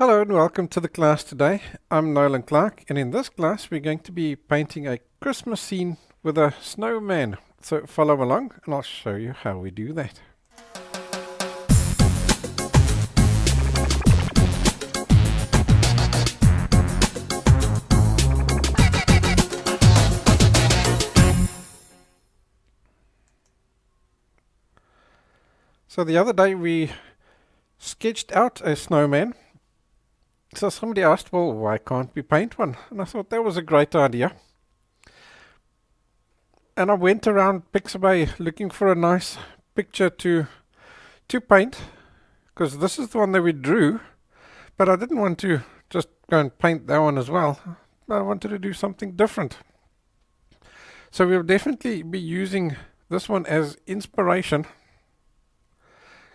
Hello and welcome to the class today. I'm Nolan Clark, and in this class we're going to be painting a Christmas scene with a snowman. So follow along and I'll show you how we do that. So the other day we sketched out a snowman. So somebody asked, well, why can't we paint one? And I thought that was a great idea. And I went around Pixabay looking for a nice picture to paint, because this is the one that we drew, but I didn't want to just go and paint that one as well. I wanted to do something different. So we'll definitely be using this one as inspiration,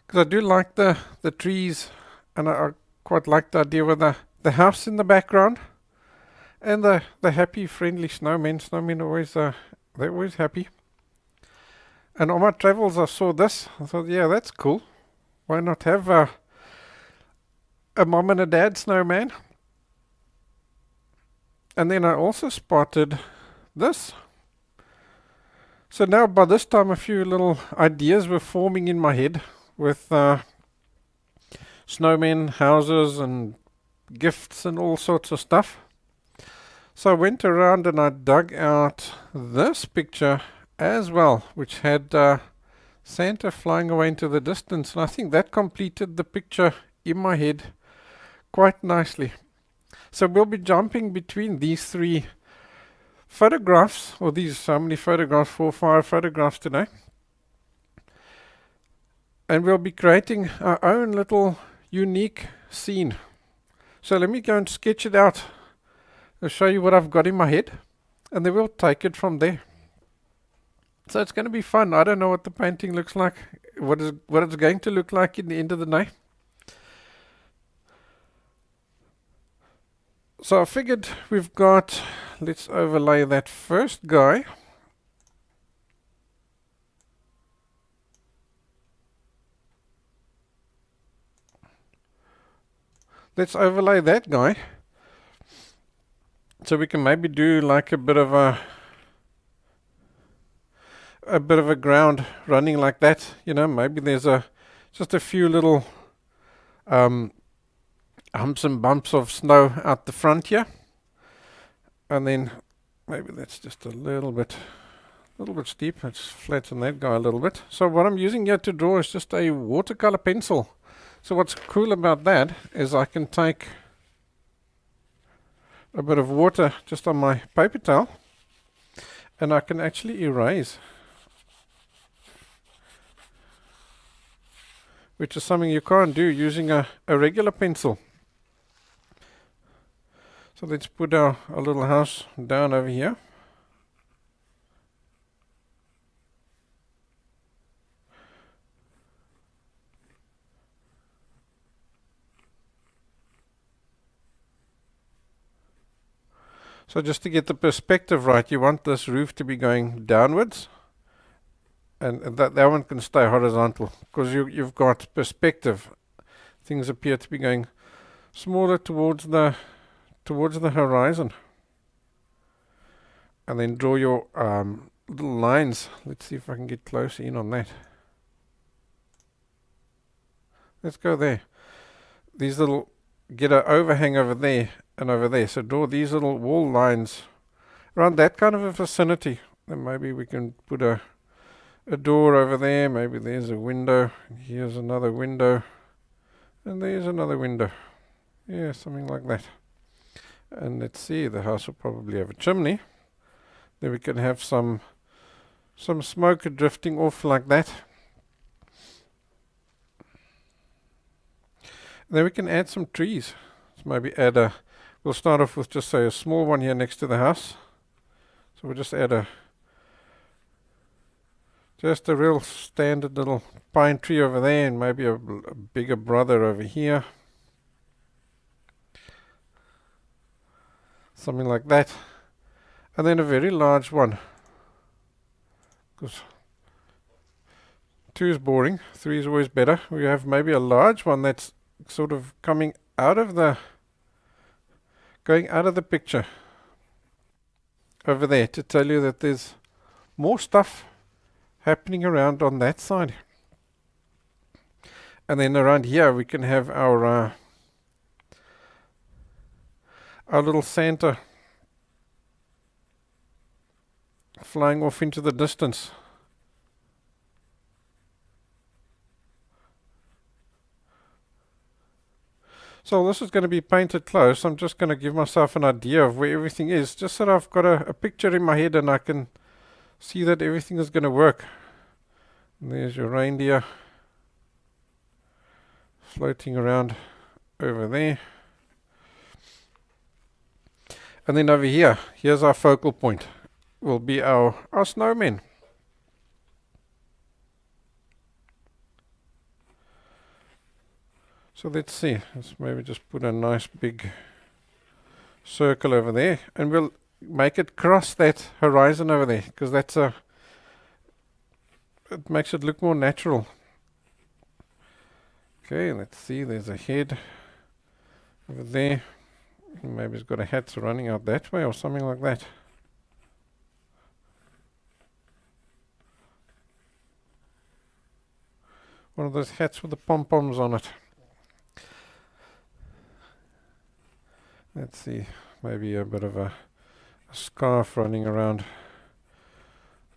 because I do like the trees, and I quite like the idea with the house in the background and the happy, friendly snowmen. Snowmen always they're always happy. And on my travels, I saw this. I thought, yeah, that's cool. Why not have a mom and a dad snowman? And then I also spotted this. So now by this time, a few little ideas were forming in my head with snowmen, houses, and gifts, and all sorts of stuff. So I went around and I dug out this picture as well, which had Santa flying away into the distance, and I think that completed the picture in my head quite nicely. So we'll be jumping between these three photographs, or these, how many photographs? 4 or 5 photographs today. And we'll be creating our own little unique scene. So let me go and sketch it out. I'll show you what I've got in my head, and then we'll take it from there. So it's going to be fun. I don't know what the painting looks like, what it's going to look like in the end of the day. So I figured we've got, let's overlay that first guy. Let's overlay that guy, so we can maybe do like a bit of a ground running like that. You know, maybe there's just a few little humps and bumps of snow out the front here, and then maybe that's just a little bit steep. Let's flatten that guy a little bit. So what I'm using here to draw is just a watercolor pencil. So what's cool about that is I can take a bit of water just on my paper towel, and I can actually erase, which is something you can't do using a regular pencil. So let's put our little house down over here. So just to get the perspective right, you want this roof to be going downwards, and that one can stay horizontal, because you've got perspective. Things appear to be going smaller towards the horizon. And then draw your little lines. Let's see if I can get closer in on that. Let's go there. These little, get an overhang over there and over there. So draw these little wall lines around that kind of a vicinity. Then maybe we can put a door over there. Maybe there's a window. Here's another window. And there's another window. Yeah, something like that. And let's see, the house will probably have a chimney. Then we can have some smoke drifting off like that. Then we can add some trees. So maybe add we'll start off with just say a small one here next to the house. So we'll just add just a real standard little pine tree over there, and maybe a bigger brother over here. Something like that. And then a very large one, because 2 is boring, 3 is always better. We have maybe a large one that's sort of coming out of the picture over there to tell you that there's more stuff happening around on that side. And then around here we can have our little Santa flying off into the distance. So this is going to be painted close. I'm just going to give myself an idea of where everything is, just so that I've got a picture in my head and I can see that everything is going to work. And there's your reindeer floating around over there. And then over here, here's our focal point, will be our snowmen. So let's see, let's maybe just put a nice big circle over there, and we'll make it cross that horizon over there, because that's it makes it look more natural. Okay, let's see, there's a head over there. Maybe it's got a hat running out that way or something like that. One of those hats with the pom-poms on it. Let's see, maybe a bit of a scarf running around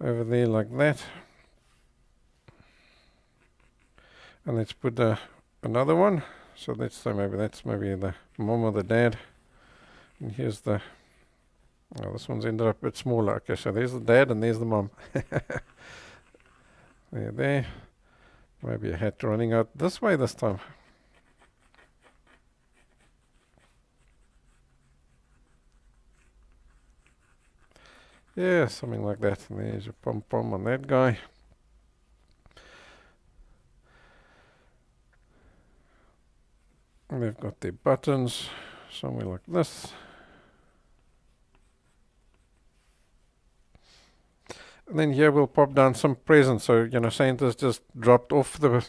over there like that. And let's put another one. So let's say that's maybe the mom or the dad. And here's the, oh, this one's ended up a bit smaller. Okay, so there's the dad and there's the mom. There. Maybe a hat running out this way this time. Yeah, something like that. And there's your pom-pom on that guy. And they've got their buttons somewhere like this. And then here we'll pop down some presents. So, you know, Santa's just dropped off the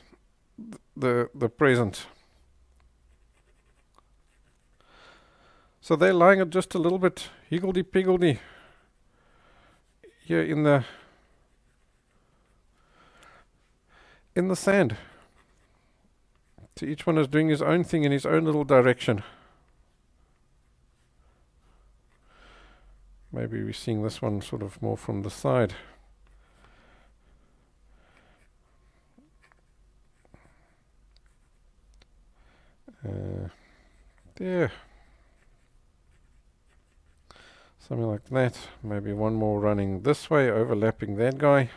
present. So they're lying at just a little bit higgledy-piggledy here in the sand. So each one is doing his own thing in his own little direction. Maybe we're seeing this one sort of more from the side. There. Something like that. Maybe one more running this way, overlapping that guy.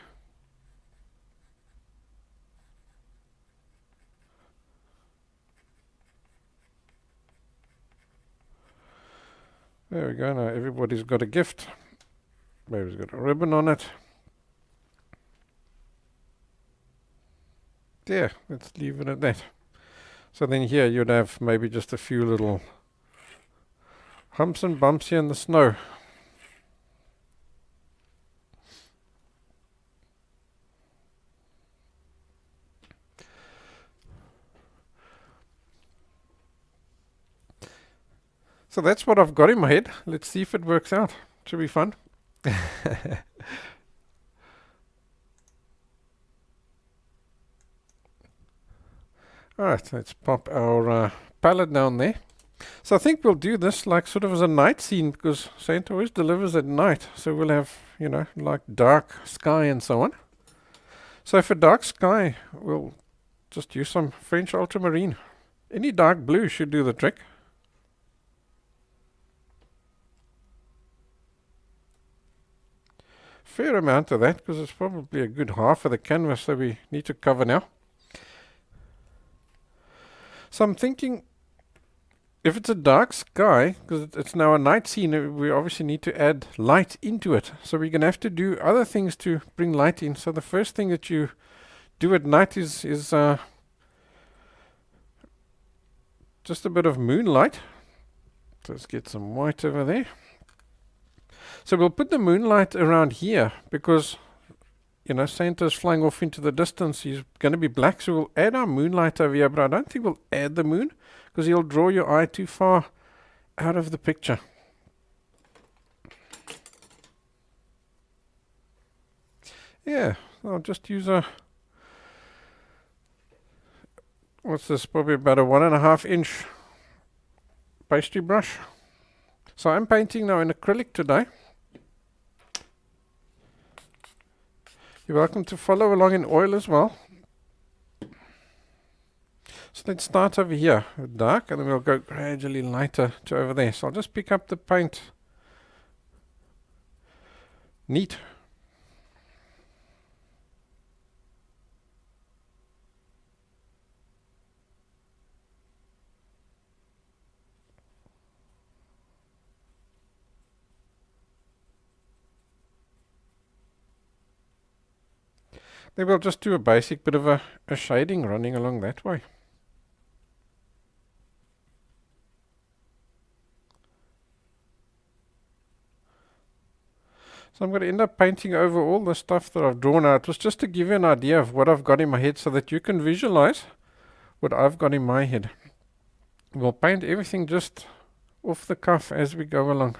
There we go. Now everybody's got a gift. Baby's got a ribbon on it. There, let's leave it at that. So then here you'd have maybe just a few little humps and bumps here in the snow. So that's what I've got in my head. Let's see if it works out. Should be fun. Alright, let's pop our palette down there. So I think we'll do this like sort of as a night scene, because Santa always delivers at night. So we'll have, you know, like dark sky and so on. So for dark sky, we'll just use some French ultramarine. Any dark blue should do the trick. Fair amount of that, because it's probably a good half of the canvas that we need to cover now. So I'm thinking, if it's a dark sky, because it's now a night scene, we obviously need to add light into it. So we're going to have to do other things to bring light in. So the first thing that you do at night is just a bit of moonlight. Let's get some white over there. So we'll put the moonlight around here, because, you know, Santa's flying off into the distance. He's going to be black, so we'll add our moonlight over here, but I don't think we'll add the moon, because he'll draw your eye too far out of the picture. Yeah, I'll just use a, what's this, probably about a 1.5 inch pastry brush. So I'm painting now in acrylic today. You're welcome to follow along in oil as well. So let's start over here with dark, and then we'll go gradually lighter to over there. So I'll just pick up the paint neat. Then we'll just do a basic bit of a shading running along that way. So I'm going to end up painting over all the stuff that I've drawn out. It was just to give you an idea of what I've got in my head so that you can visualize what I've got in my head. We'll paint everything just off the cuff as we go along.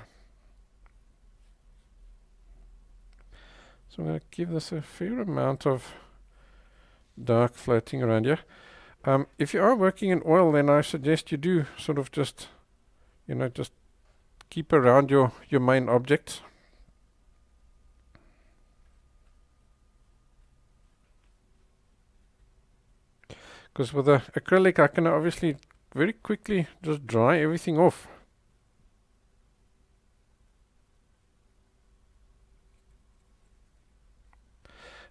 So I'm going to give this a fair amount of dark floating around here. If you are working in oil, then I suggest you do sort of just, just keep around your main objects. Because with the acrylic, I can obviously very quickly just dry everything off.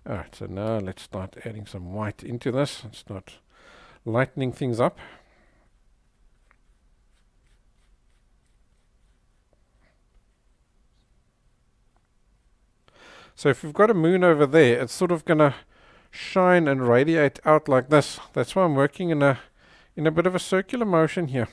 Alright, so now let's start adding some white into this and start lightening things up. So if we've got a moon over there, it's sort of going to shine and radiate out like this. That's why I'm working in a bit of a circular motion here.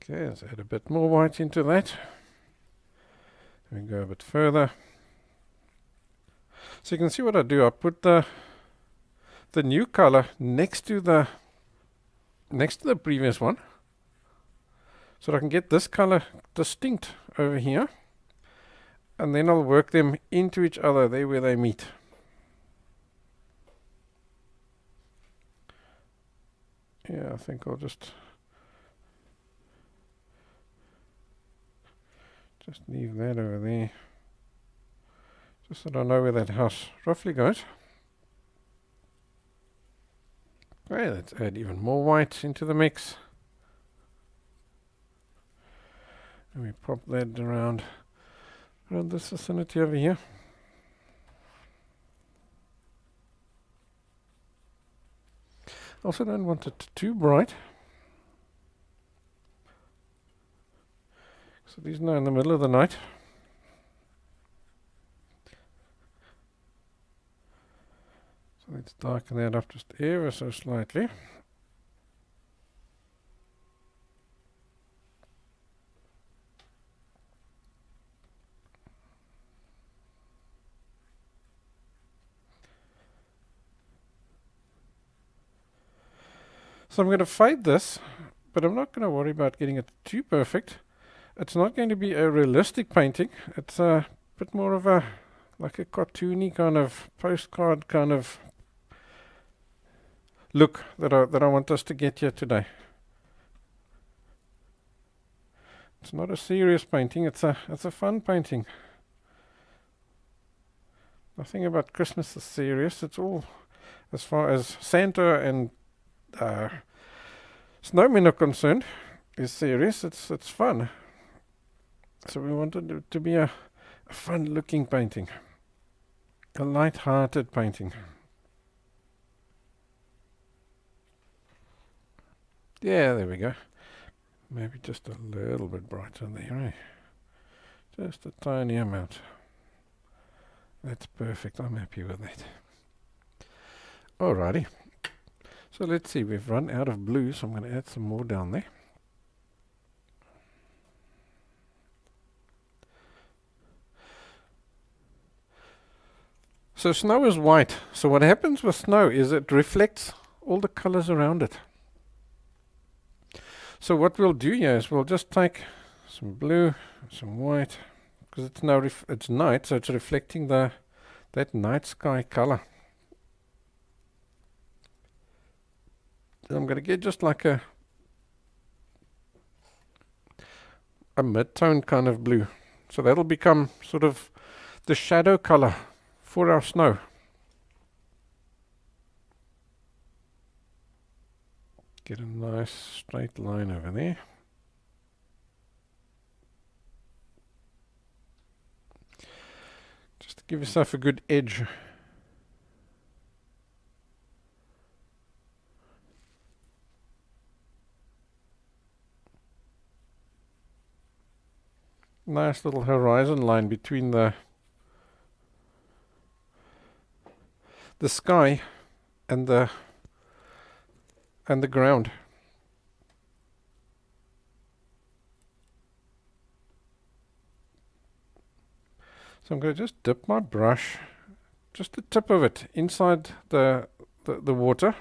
Okay, let's add a bit more white into that. We go a bit further. So you can see what I do. I put the new color next to the previous one, so that I can get this color distinct over here, and then I'll work them into each other there where they meet. Yeah, I think I'll just leave that over there, just so that I know where that house roughly goes. Okay, let's add even more white into the mix. And we pop that around this vicinity over here. Also don't want it too bright. So these are now in the middle of the night. So let's darken that up just ever so slightly. So I'm going to fade this, but I'm not going to worry about getting it too perfect. It's not going to be a realistic painting. It's a bit more of a like a cartoony kind of postcard kind of look that I want us to get here today. It's not a serious painting. It's a fun painting. Nothing about Christmas is serious. It's all, as far as Santa and Snowmen are concerned, is serious. It's fun. So we wanted it to be a fun-looking painting, a light-hearted painting. Yeah, there we go. Maybe just a little bit brighter there, eh? Just a tiny amount. That's perfect. I'm happy with that. Alrighty. So let's see, we've run out of blue, so I'm going to add some more down there. So snow is white. So what happens with snow is it reflects all the colors around it. So what we'll do here is we'll just take some blue, some white, because it's now it's night, so it's reflecting that night sky color. And I'm going to get just like a mid-tone kind of blue. So that'll become sort of the shadow color for our snow. Get a nice straight line over there. Just to give yourself a good edge. Nice little horizon line between the sky and the ground. So I'm going to just dip my brush, just the tip of it, inside the water,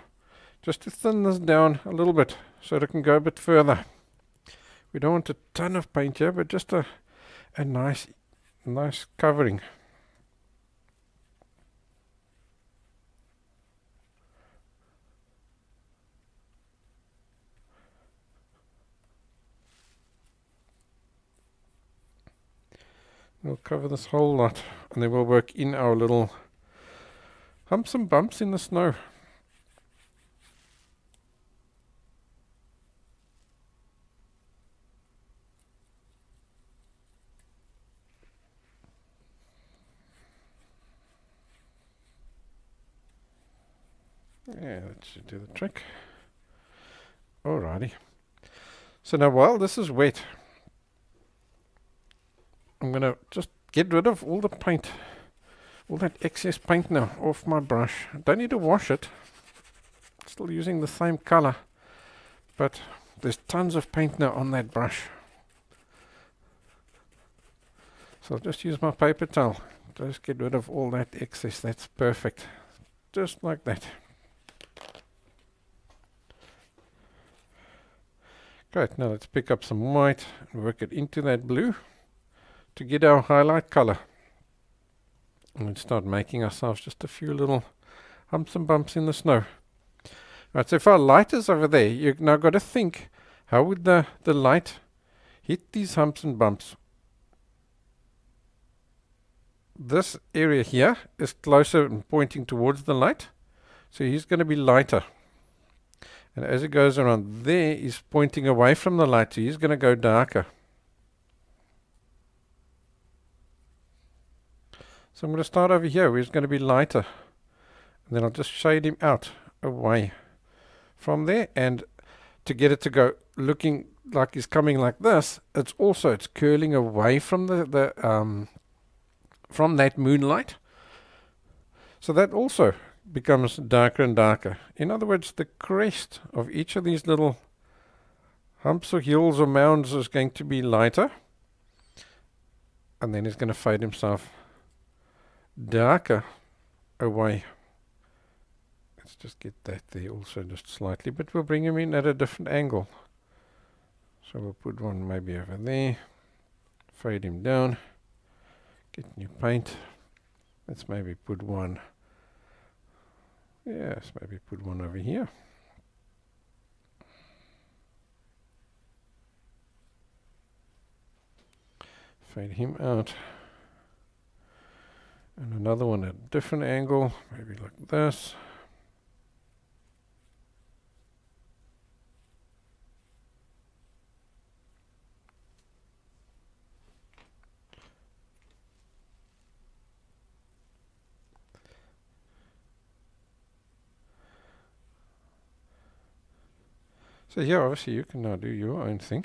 just to thin this down a little bit so that it can go a bit further. We don't want a ton of paint here, but just a nice covering. We'll cover this whole lot, and then we'll work in our little humps and bumps in the snow. Yeah, that should do the trick. Alrighty. So now while this is wet, I'm going to just get rid of all the paint, all that excess paint now off my brush. I don't need to wash it. Still using the same color, but there's tons of paint now on that brush. So I'll just use my paper towel. Just get rid of all that excess. That's perfect. Just like that. Great, now let's pick up some white and work it into that blue to get our highlight color. And let's start making ourselves just a few little humps and bumps in the snow. Right, so if our light is over there, you've now got to think, how would the light hit these humps and bumps? This area here is closer and pointing towards the light, so he's going to be lighter. And as it goes around there, he's pointing away from the light, so he's going to go darker. So I'm going to start over here, where he's going to be lighter. And then I'll just shade him out away from there. And to get it to go looking like he's coming like this, it's curling away from from that moonlight. So that also becomes darker and darker. In other words, the crest of each of these little humps or hills or mounds is going to be lighter, and then he's going to fade himself darker away. Let's just get that there also just slightly, but we'll bring him in at a different angle. So we'll put one maybe over there, fade him down, get new paint. Let's maybe put one. Yes, maybe put one over here. Fade him out. And another one at a different angle, maybe like this. So here, obviously, you can now do your own thing.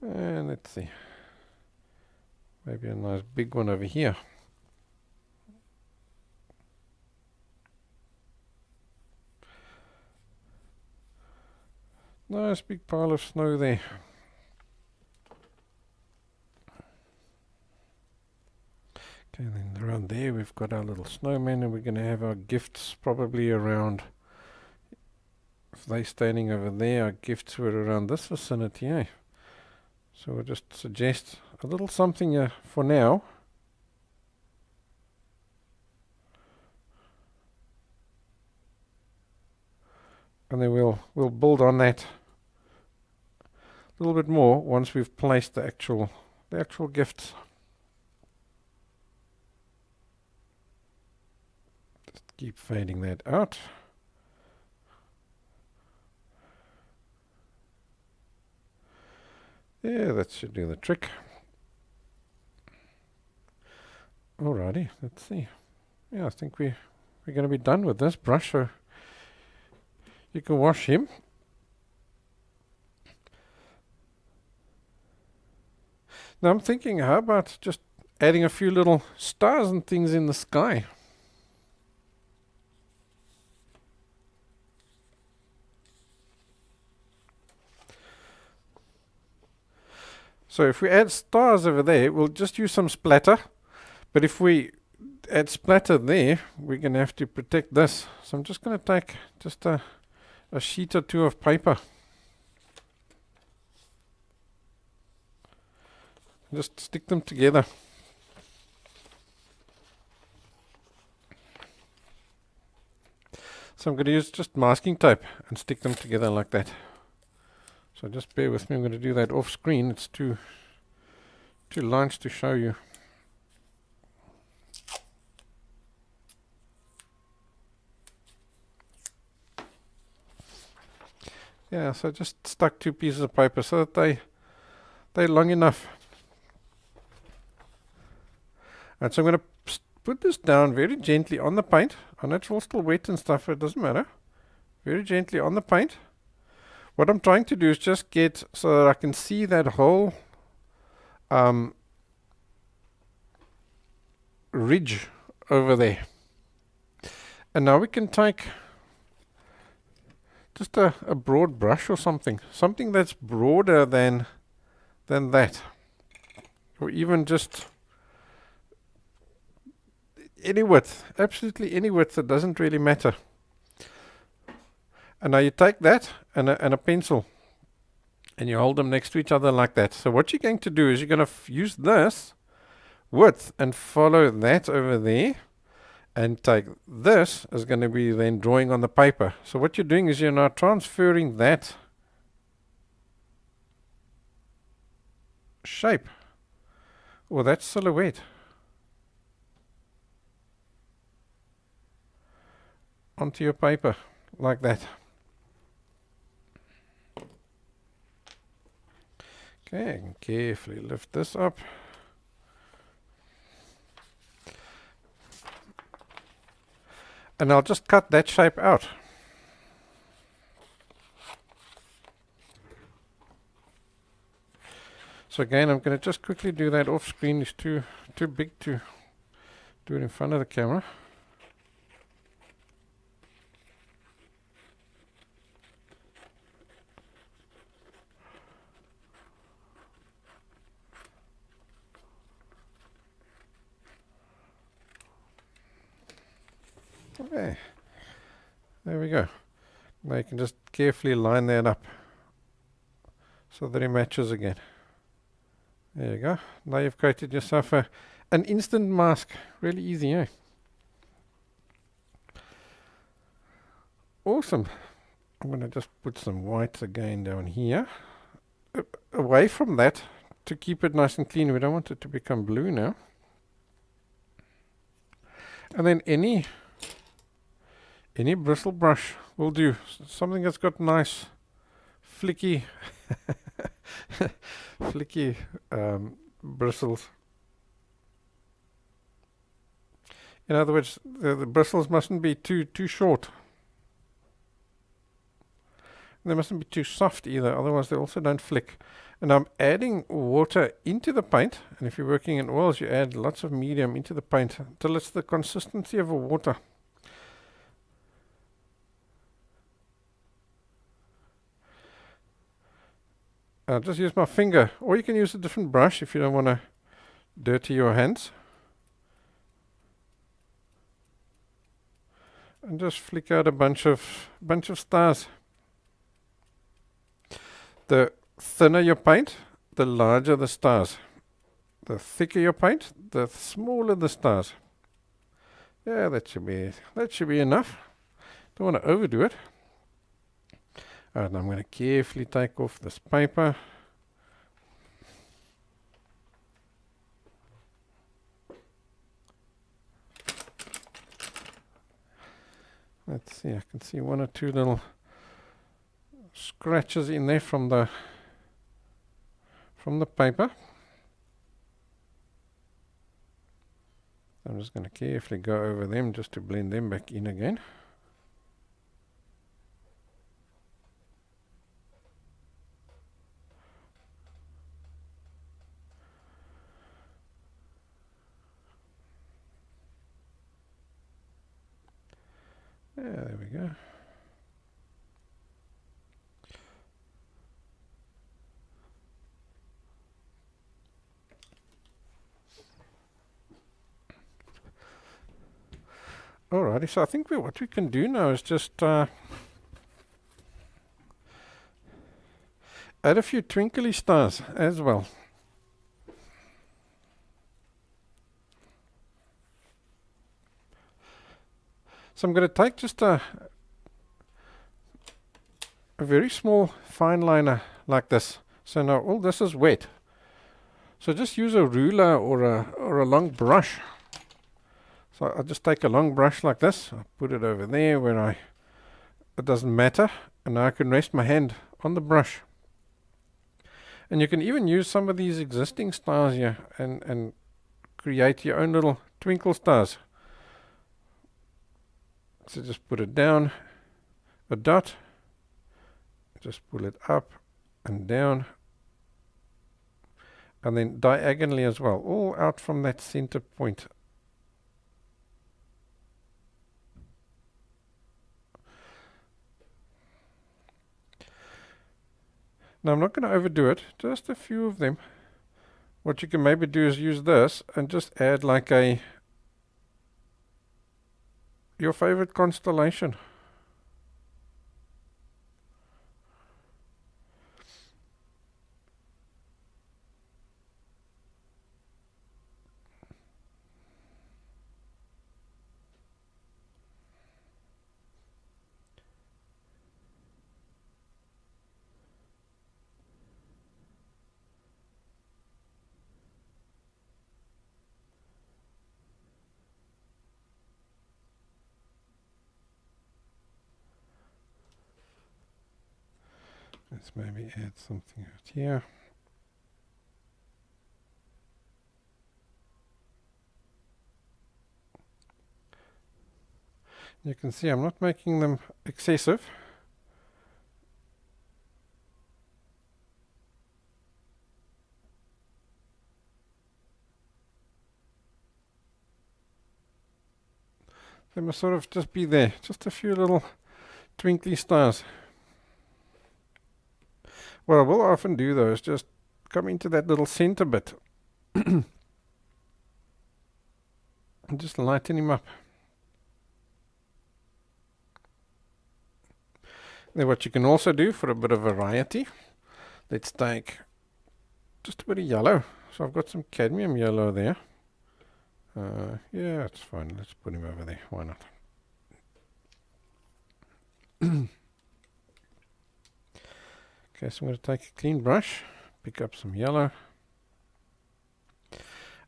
And let's see. Maybe a nice big one over here. Nice big pile of snow there. Okay, then around there we've got our little snowmen, and we're going to have our gifts probably around. If they're standing over there, our gifts were around this vicinity, eh? So we'll just suggest a little something for now. And then we'll build on that a little bit more once we've placed the actual gifts. Just keep fading that out. Yeah, that should do the trick. Alrighty, let's see. Yeah, I think we're going to be done with this brush, so you can wash him. Now I'm thinking, how about just adding a few little stars and things in the sky? So if we add stars over there, we'll just use some splatter. But if we add splatter there, we're going to have to protect this. So I'm just going to take just a sheet or two of paper. Just stick them together. So I'm going to use just masking tape and stick them together like that. So just bear with me, I'm going to do that off screen. It's two lines to show you. Yeah, so just stuck 2 pieces of paper so that they're long enough. And so I'm going to put this down very gently on the paint. I know it's all still wet and stuff, but it doesn't matter. Very gently on the paint. What I'm trying to do is just get so that I can see that whole ridge over there. And now we can take just a broad brush or something that's broader than that, or even just any width, absolutely any width. It doesn't really matter. And now you take that and a pencil and you hold them next to each other like that. So what you're going to do is you're going to use this width and follow that over there, and take this is going to be then drawing on the paper. So what you're doing is you're now transferring that shape or that silhouette onto your paper like that. Okay, carefully lift this up. And I'll just cut that shape out. So again, I'm going to just quickly do that off screen. It's too big to do it in front of the camera. Okay, there we go. Now you can just carefully line that up so that it matches again. There you go. Now you've created yourself an instant mask. Really easy, eh? Awesome. I'm going to just put some whites again down here. Away from that to keep it nice and clean. We don't want it to become blue now. And then any bristle brush will do. Something that's got nice flicky bristles. In other words, the bristles mustn't be too short. They mustn't be too soft either, otherwise they also don't flick. And I'm adding water into the paint, and if you're working in oils, you add lots of medium into the paint until it's the consistency of a water. I'll just use my finger, or you can use a different brush if you don't want to dirty your hands. And just flick out a bunch of stars. The thinner your paint, the larger the stars. The thicker your paint, the smaller the stars. Yeah, that should be enough. Don't want to overdo it. Alright, now I'm going to carefully take off this paper. Let's see, I can see one or two little scratches in there from the paper. I'm just going to carefully go over them just to blend them back in again. Yeah, there we go. Alrighty, so I think what we can do now is just add a few twinkly stars as well. So I'm going to take just a very small fine liner like this. So now all this is wet. So just use a ruler or a long brush. So I'll just take a long brush like this, I'll put it over there where it doesn't matter, and now I can rest my hand on the brush. And you can even use some of these existing stars here and create your own little twinkle stars. So just put it down, a dot, just pull it up and down, and then diagonally as well, all out from that center point. Now I'm not going to overdo it, just a few of them. What you can maybe do is use this and just add like your favorite constellation. Let's maybe add something out here. You can see I'm not making them excessive. They must sort of just be there, just a few little twinkly stars. What I will often do though is just come into that little center bit and just lighten him up. Then what you can also do for a bit of variety, let's take just a bit of yellow. So I've got some cadmium yellow there. Yeah, it's fine. Let's put him over there. Why not? Okay, so I'm going to take a clean brush, pick up some yellow,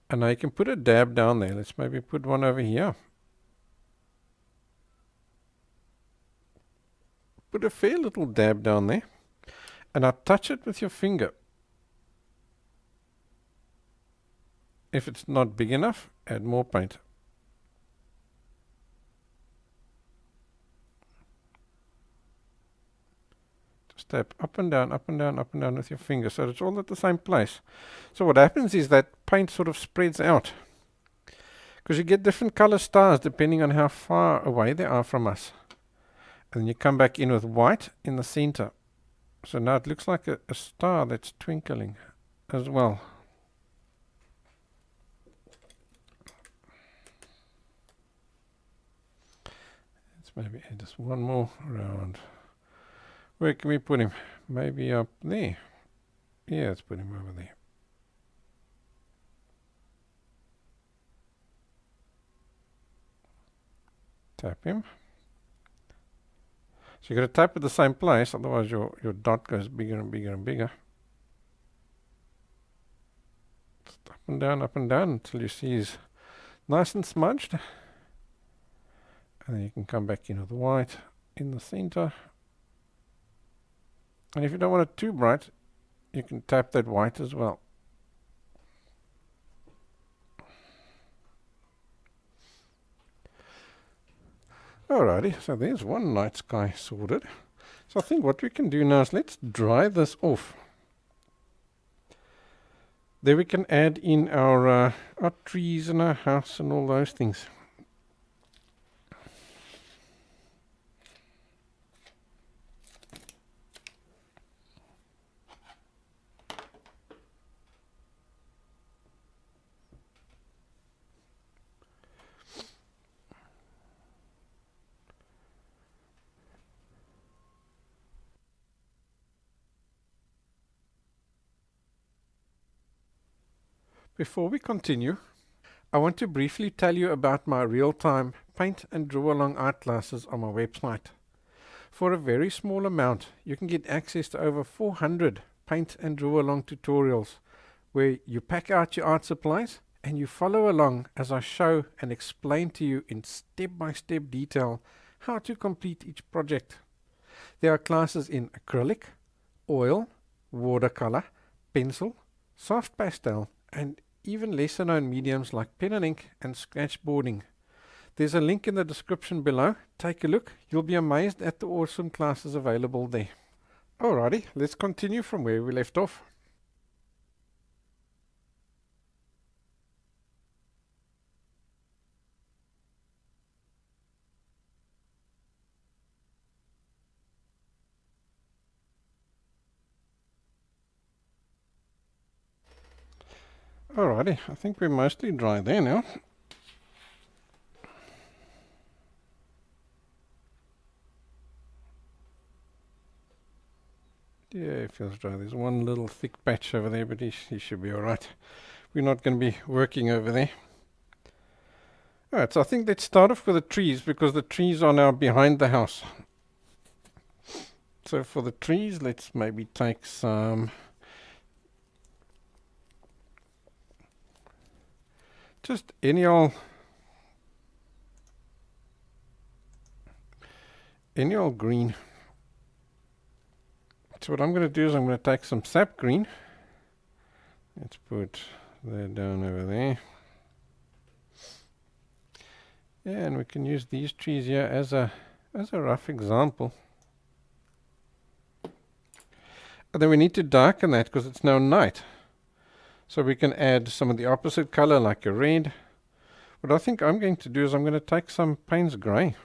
and now you can put a dab down there. Let's maybe put one over here. Put a fair little dab down there, and now touch it with your finger. If it's not big enough, add more paint. Just tap up and down, up and down, up and down with your finger so it's all at the same place. So what happens is that paint sort of spreads out, because you get different color stars depending on how far away they are from us. And then you come back in with white in the center. So now it looks like a star that's twinkling as well. Let's maybe add just one more round. Where can we put him? Maybe up there. Yeah, let's put him over there. Tap him. So you've got to tap at the same place, otherwise your dot goes bigger and bigger and bigger. Just up and down until you see he's nice and smudged. And then you can come back in with the white in the center. And if you don't want it too bright, you can tap that white as well. Alrighty, so there's one night sky sorted. So I think what we can do now is let's dry this off. There we can add in our trees and our house and all those things. Before we continue, I want to briefly tell you about my real-time paint and draw along art classes on my website. For a very small amount, you can get access to over 400 paint and draw along tutorials where you pack out your art supplies and you follow along as I show and explain to you in step-by-step detail how to complete each project. There are classes in acrylic, oil, watercolor, pencil, soft pastel, and even lesser known mediums like pen and ink and sketchboarding. There's a link in the description below. Take a look. You'll be amazed at the awesome classes available there. Alrighty, let's continue from where we left off. Alrighty, I think we're mostly dry there now. Yeah, it feels dry. There's one little thick patch over there, but he should be alright. We're not going to be working over there. Alright, so I think let's start off with the trees, because the trees are now behind the house. So for the trees, let's maybe take some just any old green. So what I'm going to do is I'm going to take some sap green. Let's put that down over there. Yeah, and we can use these trees here as a rough example. And then we need to darken that because it's now night. So we can add some of the opposite color like a red. What I think I'm going to do is I'm going to take some Paynes Grey.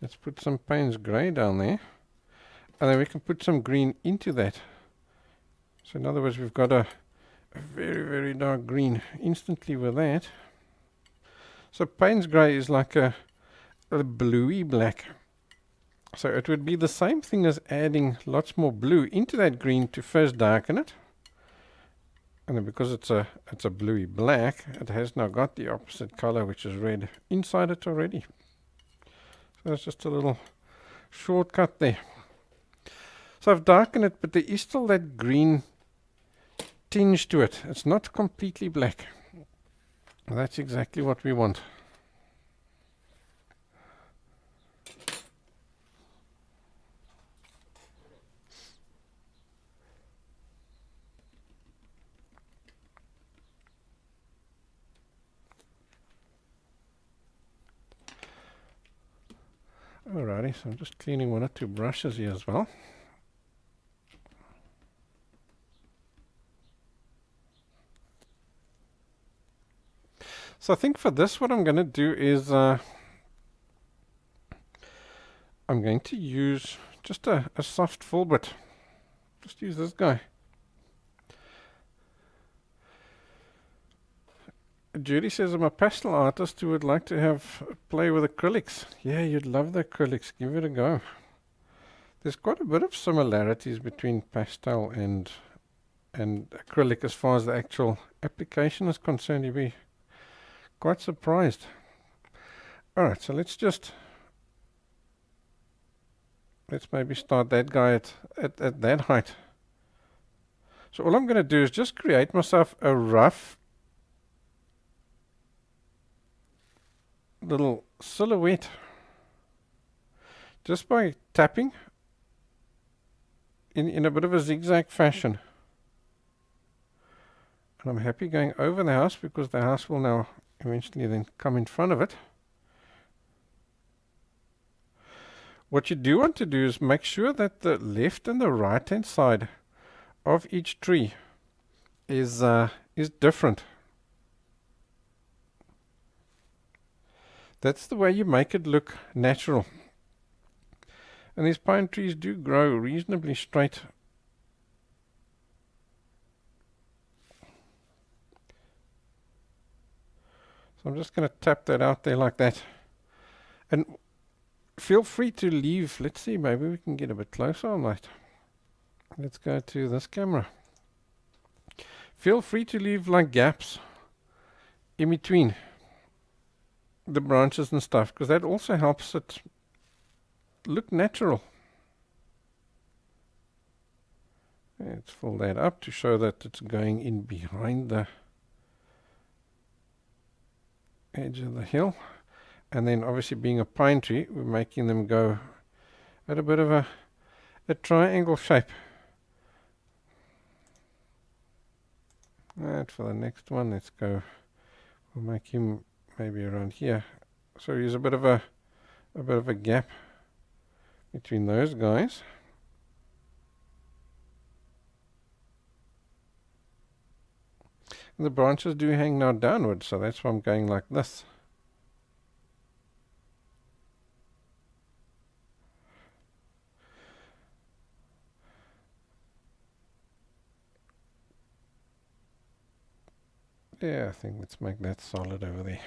Let's put some Paynes Grey down there. And then we can put some green into that. So in other words, we've got a very, very dark green instantly with that. So Paynes Grey is like a bluey black. So it would be the same thing as adding lots more blue into that green to first darken it. And then because it's a bluey black, it has now got the opposite color, which is red, inside it already. So that's just a little shortcut there. So I've darkened it, but there is still that green tinge to it. It's not completely black. That's exactly what we want. Alrighty, so I'm just cleaning one or two brushes here as well. So I think for this what I'm going to do is I'm going to use just a soft full bit. Just use this guy. Judy says I'm a pastel artist who would like to have play with acrylics. Yeah, you'd love the acrylics. Give it a go. There's quite a bit of similarities between pastel and acrylic as far as the actual application is concerned. You'd be quite surprised. Alright, so let's maybe start that guy at that height. So all I'm going to do is just create myself a rough little silhouette just by tapping in a bit of a zigzag fashion. And I'm happy going over the house because the house will now eventually then come in front of it. What you do want to do is make sure that the left and the right hand side of each tree is different. That's the way you make it look natural. And these pine trees do grow reasonably straight. So I'm just going to tap that out there like that. And feel free to leave, let's see, maybe we can get a bit closer on that. Let's go to this camera. Feel free to leave like gaps in between the branches and stuff, because that also helps it look natural. Let's fill that up to show that it's going in behind the edge of the hill. And then obviously being a pine tree, we're making them go at a bit of a triangle shape. Right, for the next one, let's go, we'll make him maybe around here. So use a bit of a gap between those guys. And the branches do hang now downwards, so that's why I'm going like this. Yeah, I think let's make that solid over there.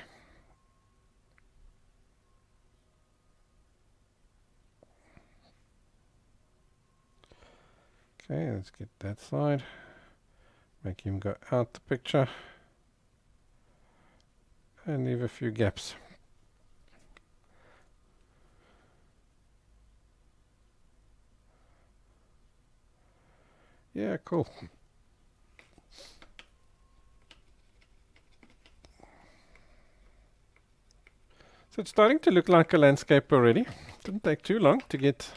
Okay, let's get that side. Make him go out the picture. And leave a few gaps. Yeah, cool. So it's starting to look like a landscape already. Didn't take too long to get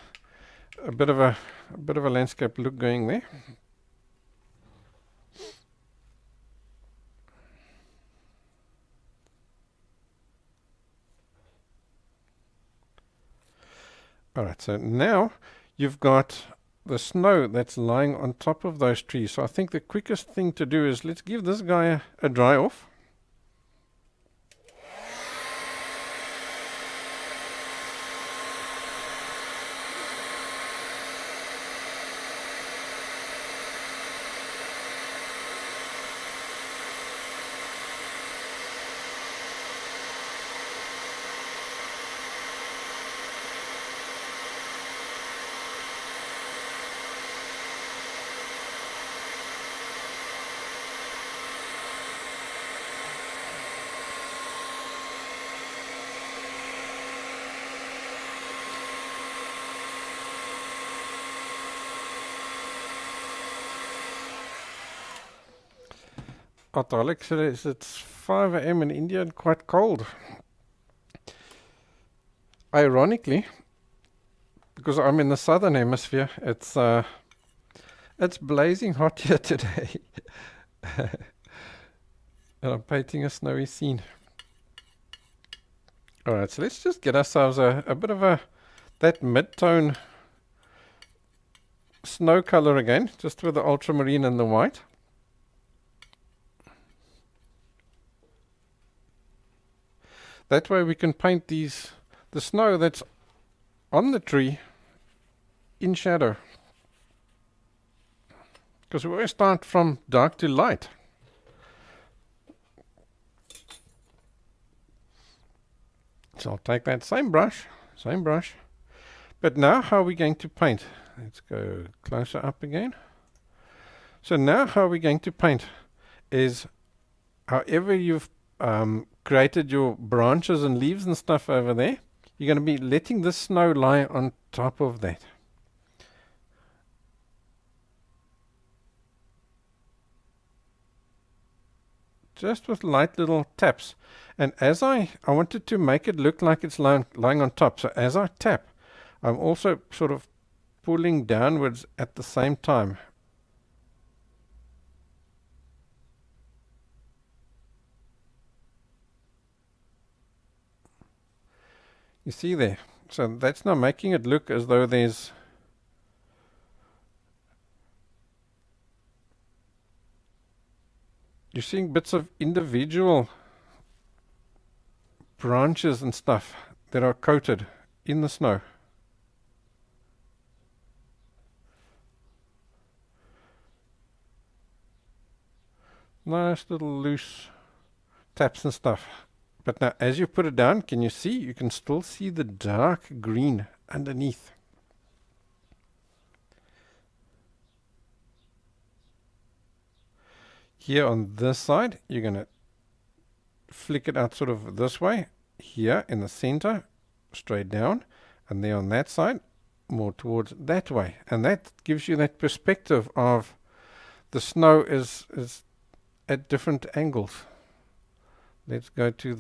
a bit of a landscape look going there. Alright, so now you've got the snow that's lying on top of those trees. So I think the quickest thing to do is let's give this guy a dry off. Acrylic says it's 5 AM in India and quite cold. Ironically, because I'm in the southern hemisphere, it's blazing hot here today. And I'm painting a snowy scene. Alright, so let's just get ourselves a bit of a that mid-tone snow color again, just with the ultramarine and the white. That way we can paint the snow that's on the tree in shadow. Because we always start from dark to light. So I'll take that same brush. But now how are we going to paint? Let's go closer up again. So now how we're going to paint is however you've created your branches and leaves and stuff over there, you're going to be letting the snow lie on top of that. Just with light little taps. And as I wanted to make it look like it's lying on top. So as I tap, I'm also sort of pulling downwards at the same time. You see there? So that's now making it look as though there's you're seeing bits of individual branches and stuff that are coated in the snow. Nice little loose taps and stuff. But now as you put it down, can you see? You can still see the dark green underneath. Here on this side, you're going to flick it out sort of this way. Here in the center, straight down. And there on that side, more towards that way. And that gives you that perspective of the snow is at different angles. Let's go to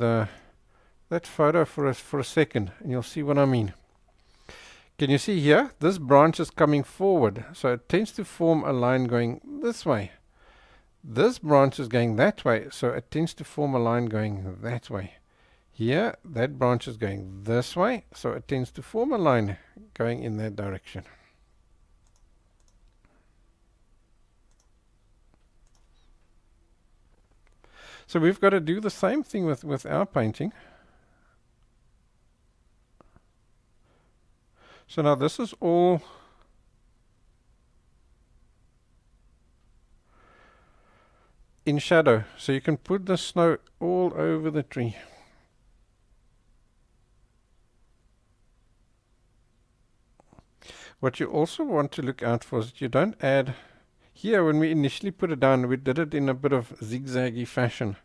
that photo for a second, and you'll see what I mean. Can you see here? This branch is coming forward, so it tends to form a line going this way. This branch is going that way, so it tends to form a line going that way. Here, that branch is going this way, so it tends to form a line going in that direction. So we've got to do the same thing with our painting. So now this is all in shadow. So you can put the snow all over the tree. What you also want to look out for is that you don't add. Here, when we initially put it down, we did it in a bit of zigzaggy fashion.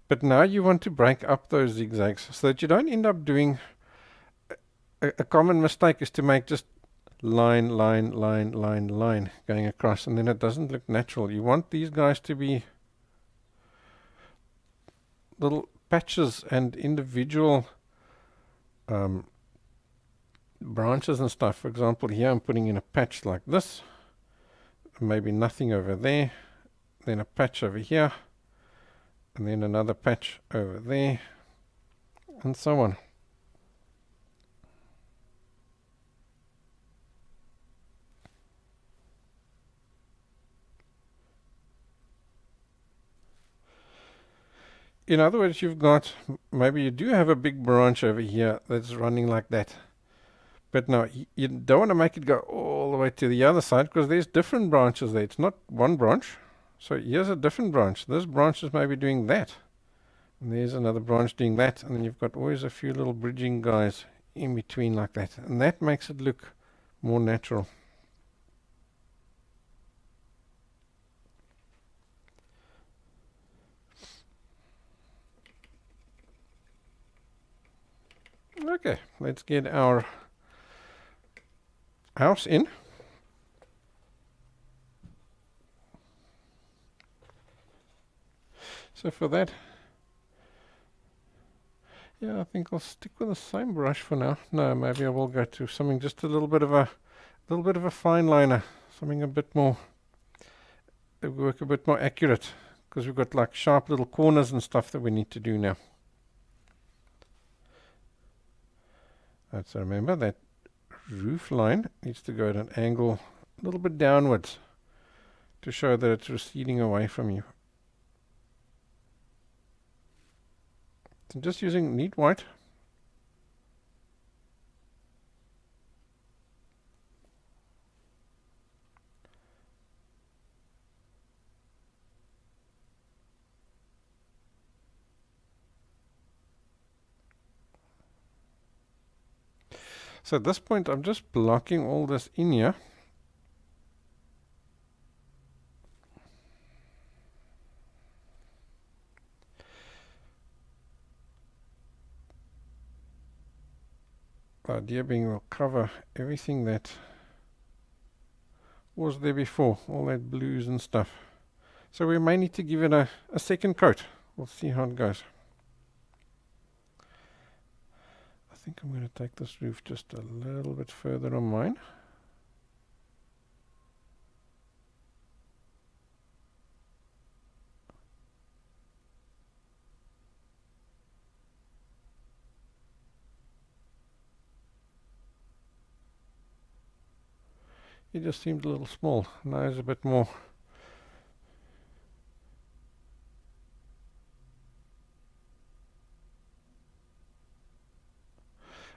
But now you want to break up those zigzags so that you don't end up doing a common mistake is to make just line going across, and then it doesn't look natural. You want these guys to be little patches and individual branches and stuff. For example, here I'm putting in a patch like this. Maybe nothing over there, then a patch over here, and then another patch over there, and so on. In other words, you've got, maybe you do have a big branch over here that's running like that. But now, you don't want to make it go all the way to the other side, because there's different branches there. It's not one branch. So here's a different branch. This branch is maybe doing that. And there's another branch doing that. And then you've got always a few little bridging guys in between like that. And that makes it look more natural. Okay, let's get our house in. So for that, yeah, I think I'll stick with the same brush for now. No, maybe I will go to something just a little bit of a fine liner, something a bit more, work a bit more accurate, because we've got like sharp little corners and stuff that we need to do now. So remember that roof line needs to go at an angle a little bit downwards to show that it's receding away from you. So just using neat white. So at this point I'm just blocking all this in here. The idea being we'll cover everything that was there before, all that blues and stuff. So we may need to give it a second coat. We'll see how it goes. I think I'm going to take this roof just a little bit further on mine. It just seemed a little small. Now it's a bit more.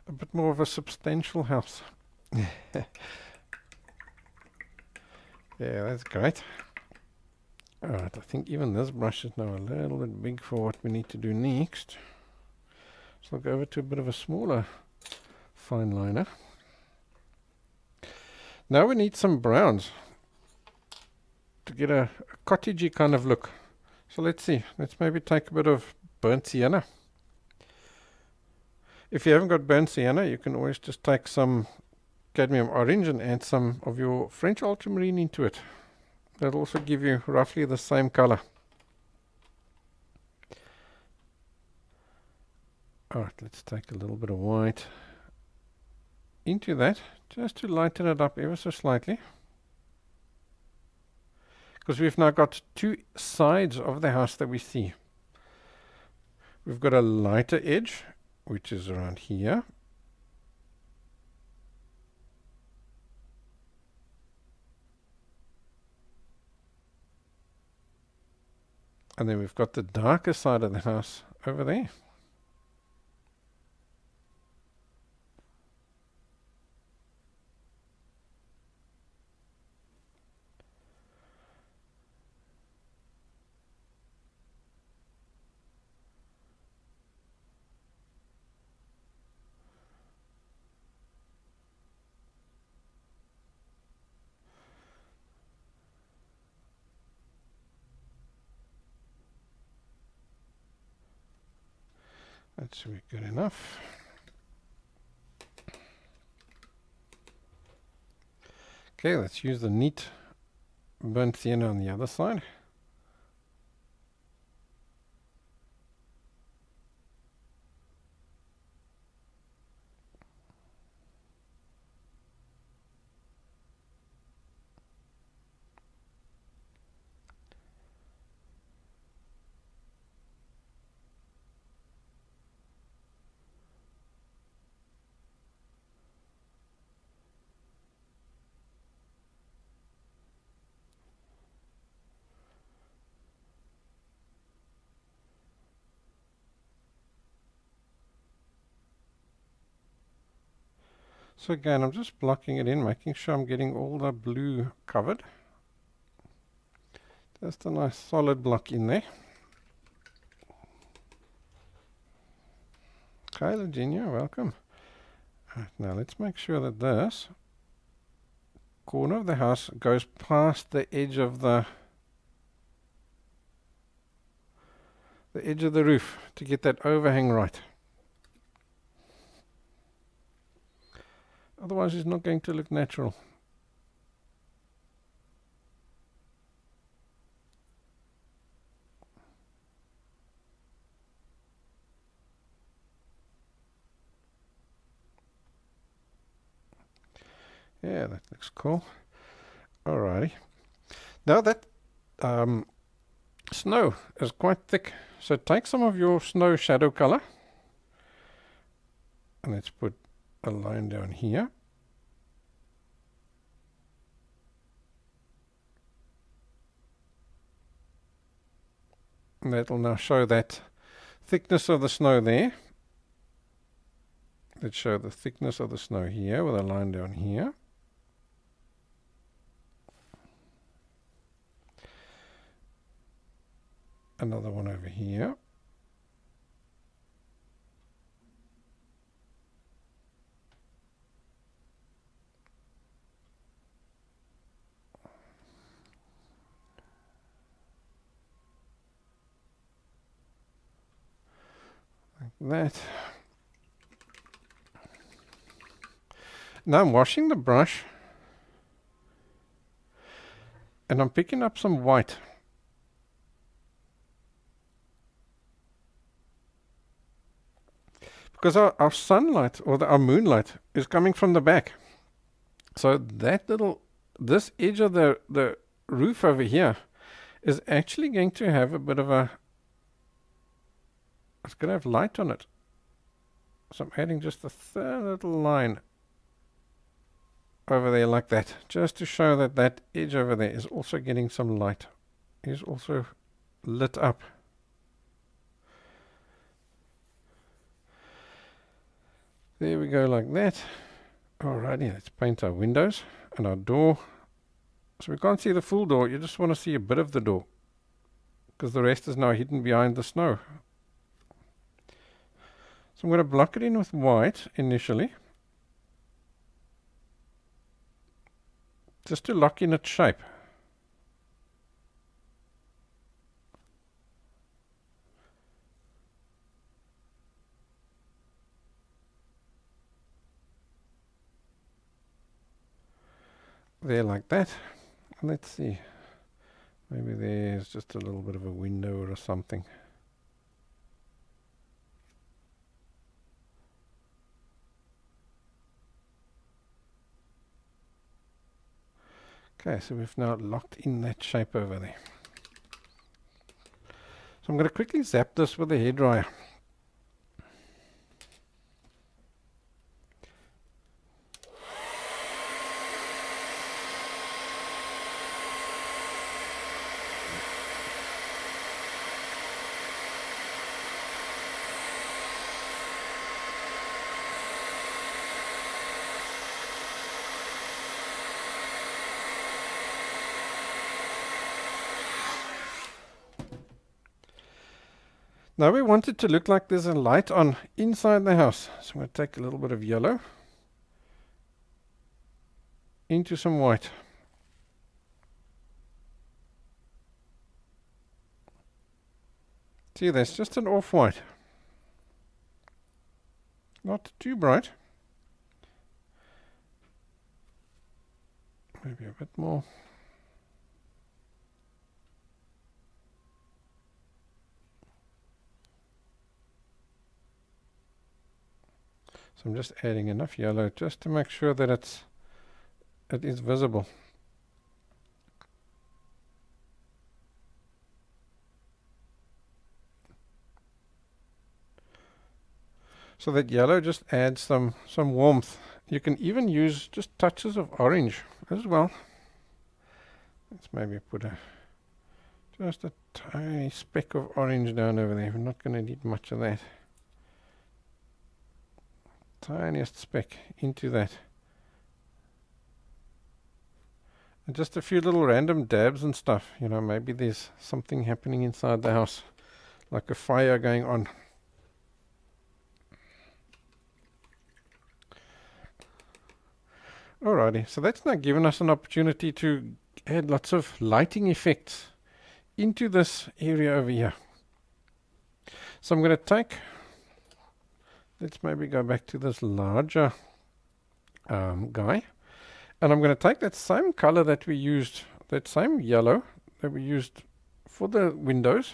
A bit more of a substantial house. Yeah, that's great. Alright, I think even this brush is now a little bit big for what we need to do next. So I'll go over to a bit of a smaller fine liner. Now we need some browns to get a cottagey kind of look. So let's see. Let's maybe take a bit of burnt sienna. If you haven't got burnt sienna, you can always just take some cadmium orange and add some of your French ultramarine into it. That'll also give you roughly the same color. Alright, let's take a little bit of white into that, just to lighten it up ever so slightly. Because we've now got two sides of the house that we see. We've got a lighter edge, which is around here. And then we've got the darker side of the house over there. That should be good enough. Okay, let's use the neat burnt sienna on the other side. So again, I'm just blocking it in, making sure I'm getting all the blue covered. Just a nice solid block in there. Okay, Virginia, welcome. Right, now let's make sure that this corner of the house goes past the edge of the roof to get that overhang right. Otherwise it's not going to look natural. Yeah, that looks cool. Alrighty. Now that snow is quite thick, so take some of your snow shadow color and let's put a line down here. And that'll now show that thickness of the snow there. Let's show the thickness of the snow here with a line down here. Another one over here. That. Now I'm washing the brush and I'm picking up some white. Because our sunlight or our moonlight is coming from the back. So that this edge of the roof over here is actually going to have a bit of a, it's going to have light on it. So I'm adding just a third little line over there like that, just to show that that edge over there is also getting some light. Is also lit up. There we go, like that. Alrighty, let's paint our windows and our door. So we can't see the full door, you just want to see a bit of the door, because the rest is now hidden behind the snow. So I'm going to block it in with white initially, just to lock in its shape. There, like that. Let's see, maybe there's just a little bit of a window or something. Okay, so we've now locked in that shape over there. So I'm going to quickly zap this with a hairdryer. Now we want it to look like there's a light on inside the house. So I'm going to take a little bit of yellow into some white. See, that's just an off-white. Not too bright. Maybe a bit more. So I'm just adding enough yellow just to make sure that it is visible. So that yellow just adds some warmth. You can even use just touches of orange as well. Let's maybe put just a tiny speck of orange down over there. We're not going to need much of that. Tiniest speck into that. And just a few little random dabs and stuff. You know, maybe there's something happening inside the house, like a fire going on. Alrighty, so that's now given us an opportunity to add lots of lighting effects into this area over here. So I'm going to take, let's maybe go back to this larger guy. And I'm going to take that same color that we used, that same yellow that we used for the windows.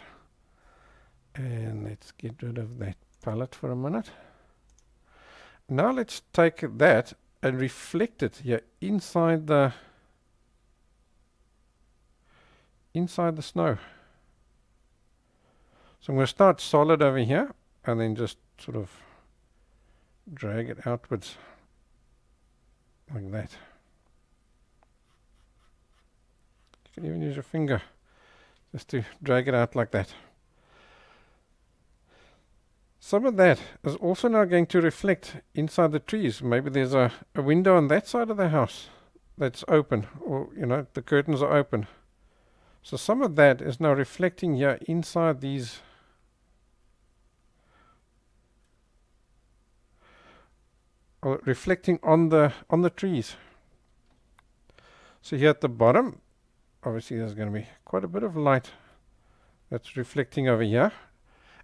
And let's get rid of that palette for a minute. Now let's take that and reflect it here inside the snow. So I'm going to start solid over here and then just sort of drag it outwards like that. You can even use your finger just to drag it out like that. Some of that is also now going to reflect inside the trees. Maybe there's a window on that side of the house that's open, or the curtains are open. So some of that is now reflecting here inside these or reflecting on the trees. So here at the bottom, obviously there's going to be quite a bit of light that's reflecting over here,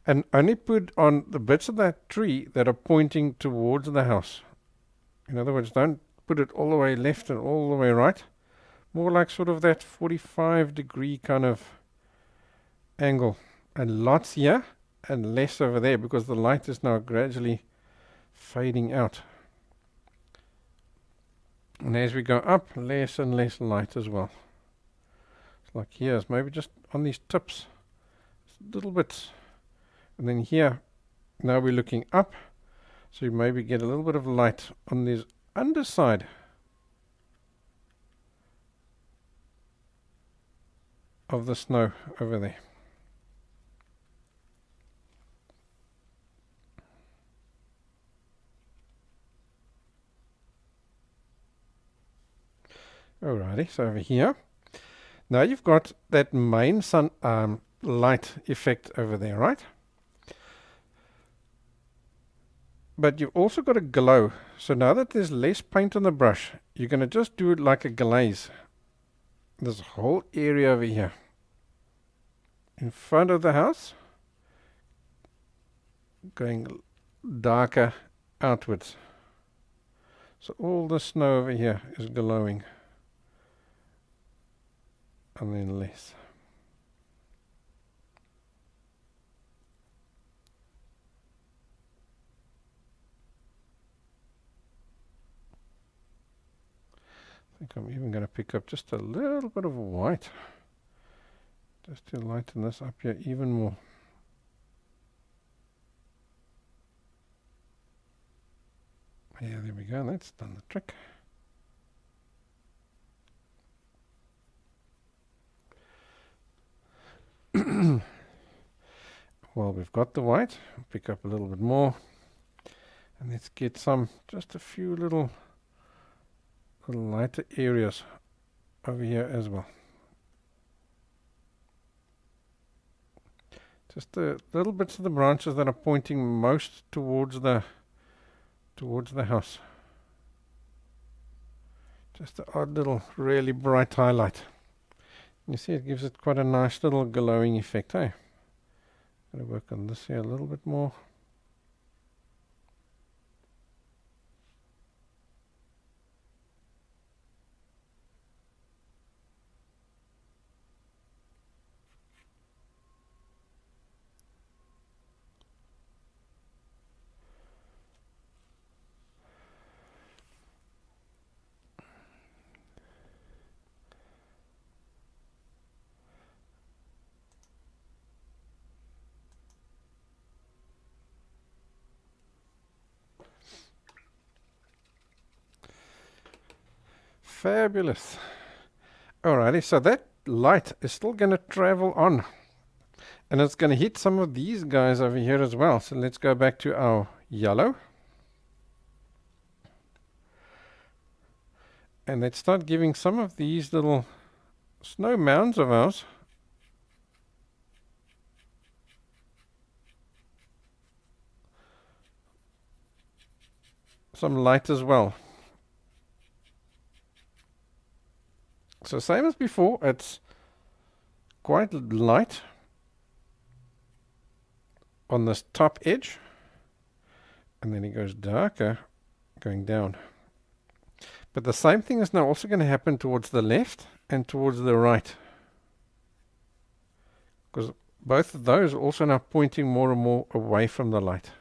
and only put on the bits of that tree that are pointing towards the house. In other words, don't put it all the way left and all the way right. More like sort of that 45-degree kind of angle, and lots here and less over there, because the light is now gradually fading out. And as we go up, less and less light as well. It's like here's maybe just on these tips, little bits. And then here, now we're looking up, so you maybe get a little bit of light on this underside of the snow over there. Alrighty, so over here, now you've got that main sun light effect over there, right? But you've also got a glow. So now that there's less paint on the brush, you're going to just do it like a glaze. This whole area over here in front of the house, going darker outwards. So all the snow over here is glowing. And then less. I think I'm even going to pick up just a little bit of white, just to lighten this up here even more. Yeah, there we go, that's done the trick. Well, we've got the white, pick up a little bit more, and let's get just a few little lighter areas over here as well. Just the little bits of the branches that are pointing most towards the house. Just an odd little really bright highlight. You see, it gives it quite a nice little glowing effect, eh? Gotta work on this here a little bit more. Fabulous. Alrighty, so that light is still going to travel on, and it's going to hit some of these guys over here as well. So let's go back to our yellow, and let's start giving some of these little snow mounds of ours some light as well. So same as before, it's quite light on this top edge, and then it goes darker going down. But the same thing is now also going to happen towards the left and towards the right, because both of those are also now pointing more and more away from the light.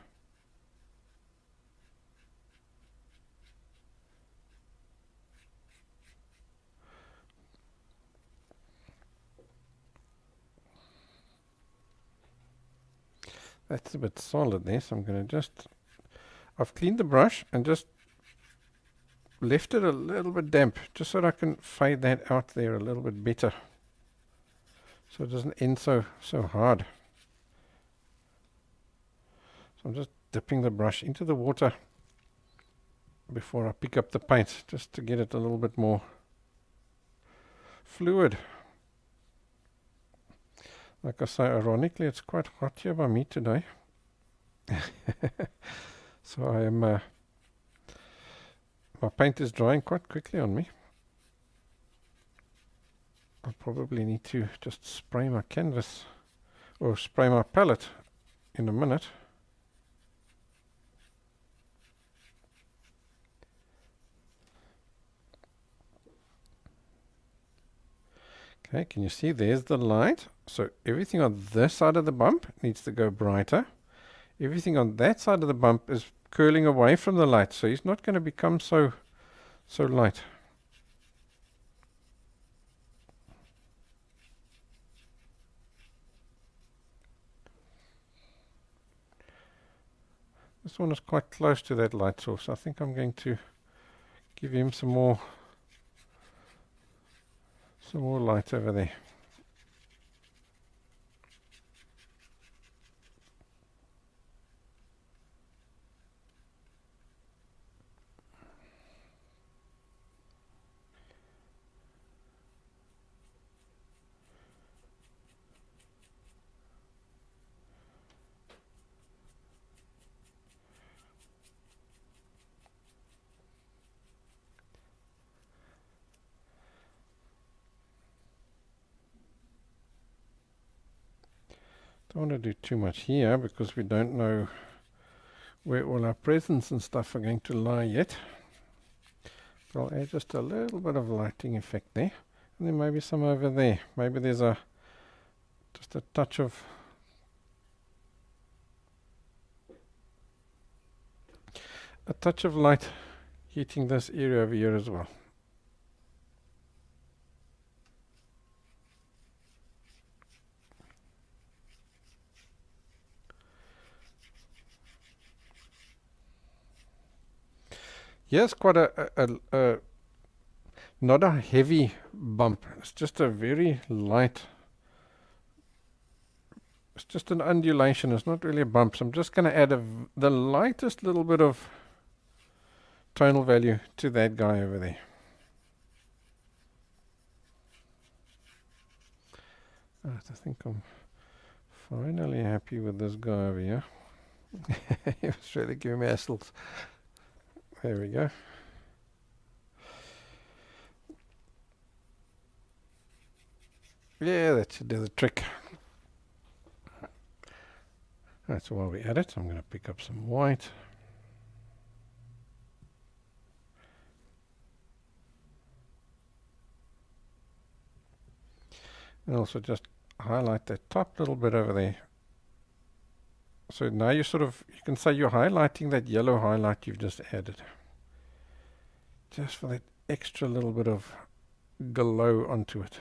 That's a bit solid there, so I'm going to I've cleaned the brush and just left it a little bit damp, just so that I can fade that out there a little bit better, so it doesn't end so hard. So I'm just dipping the brush into the water before I pick up the paint, just to get it a little bit more fluid. Like I say, ironically, it's quite hot here by me today. So I am, my paint is drying quite quickly on me. I'll probably need to just spray my canvas, or spray my palette in a minute. Okay, can you see there's the light? So everything on this side of the bump needs to go brighter. Everything on that side of the bump is curling away from the light, so he's not going to become so light. This one is quite close to that light source. I think I'm going to give him some more light over there. Don't want to do too much here because we don't know where all our presents and stuff are going to lie yet. But I'll add just a little bit of lighting effect there, and then maybe some over there. Maybe there's just a touch of light hitting this area over here as well. Yes, quite a not a heavy bump. It's just a very light. It's just an undulation. It's not really a bump. So I'm just going to add the lightest little bit of tonal value to that guy over there. Right, I think I'm finally happy with this guy over here. He was really giving me hassles. There we go. Yeah, that should do the trick. Right, so while we add it, I'm going to pick up some white. And also just highlight that top little bit over there. So now you can say you're highlighting that yellow highlight you've just added. Just for that extra little bit of glow onto it.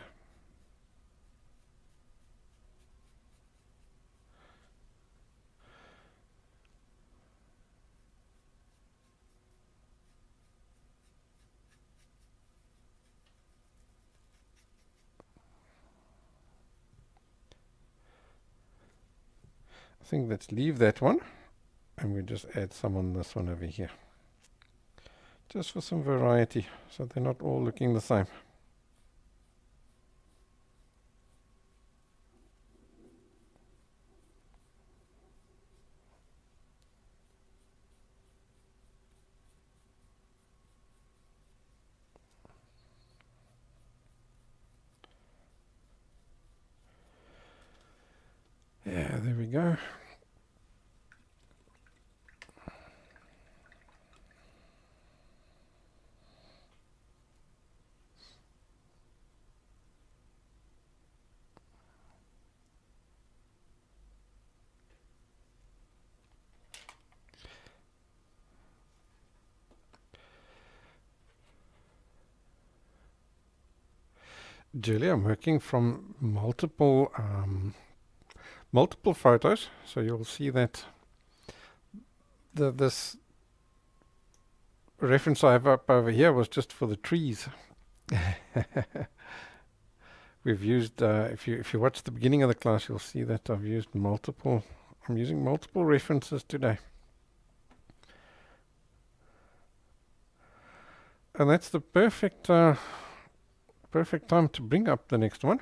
I think let's leave that one, and we just add some on this one over here. Just for some variety, so they're not all looking the same. Yeah, there we go. Julie, I'm working from multiple photos, so you'll see that this reference I have up over here was just for the trees. We've used, if you watch the beginning of the class, you'll see that I'm using multiple references today. And that's the perfect time to bring up the next one.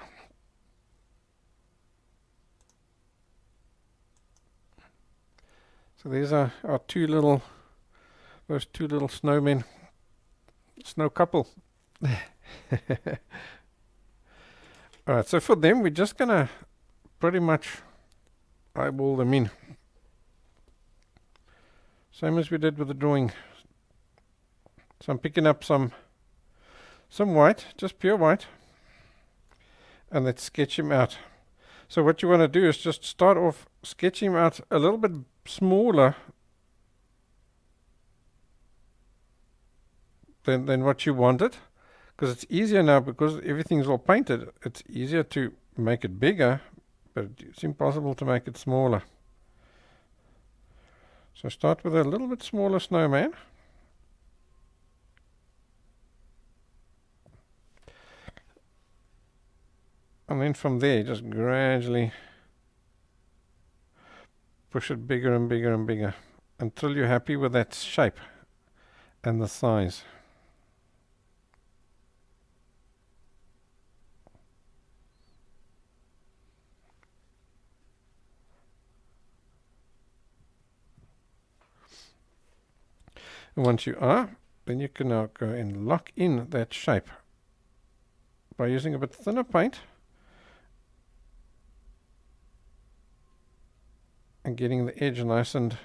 So these are our those two little snowmen, snow couple. Alright, so for them we're just gonna pretty much eyeball them in. Same as we did with the drawing. So I'm picking up some white, just pure white, and let's sketch him out. So what you want to do is just start off sketching him out a little bit smaller than what you wanted, because it's easier now, because everything's all painted. It's easier to make it bigger, but it's impossible to make it smaller. So start with a little bit smaller snowman. And then from there, just gradually push it bigger and bigger and bigger until you're happy with that shape and the size. And once you are, then you can now go and lock in that shape by using a bit thinner paint and getting the edge nice and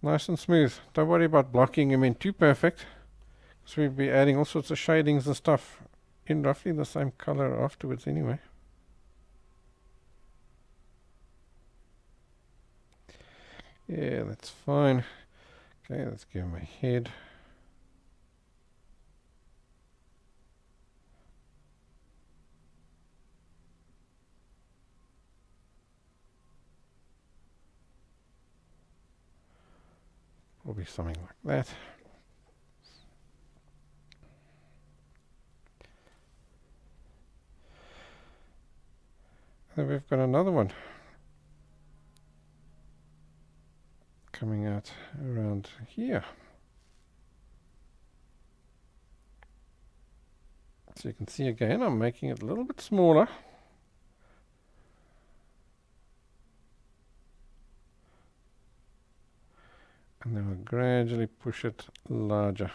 smooth. Don't worry about blocking him in too perfect, because we'll be adding all sorts of shadings and stuff in roughly the same color afterwards anyway. Yeah, that's fine. Okay, let's give him a head. Probably something like that. And then we've got another one coming out around here. So you can see again, I'm making it a little bit smaller. And then we'll gradually push it larger.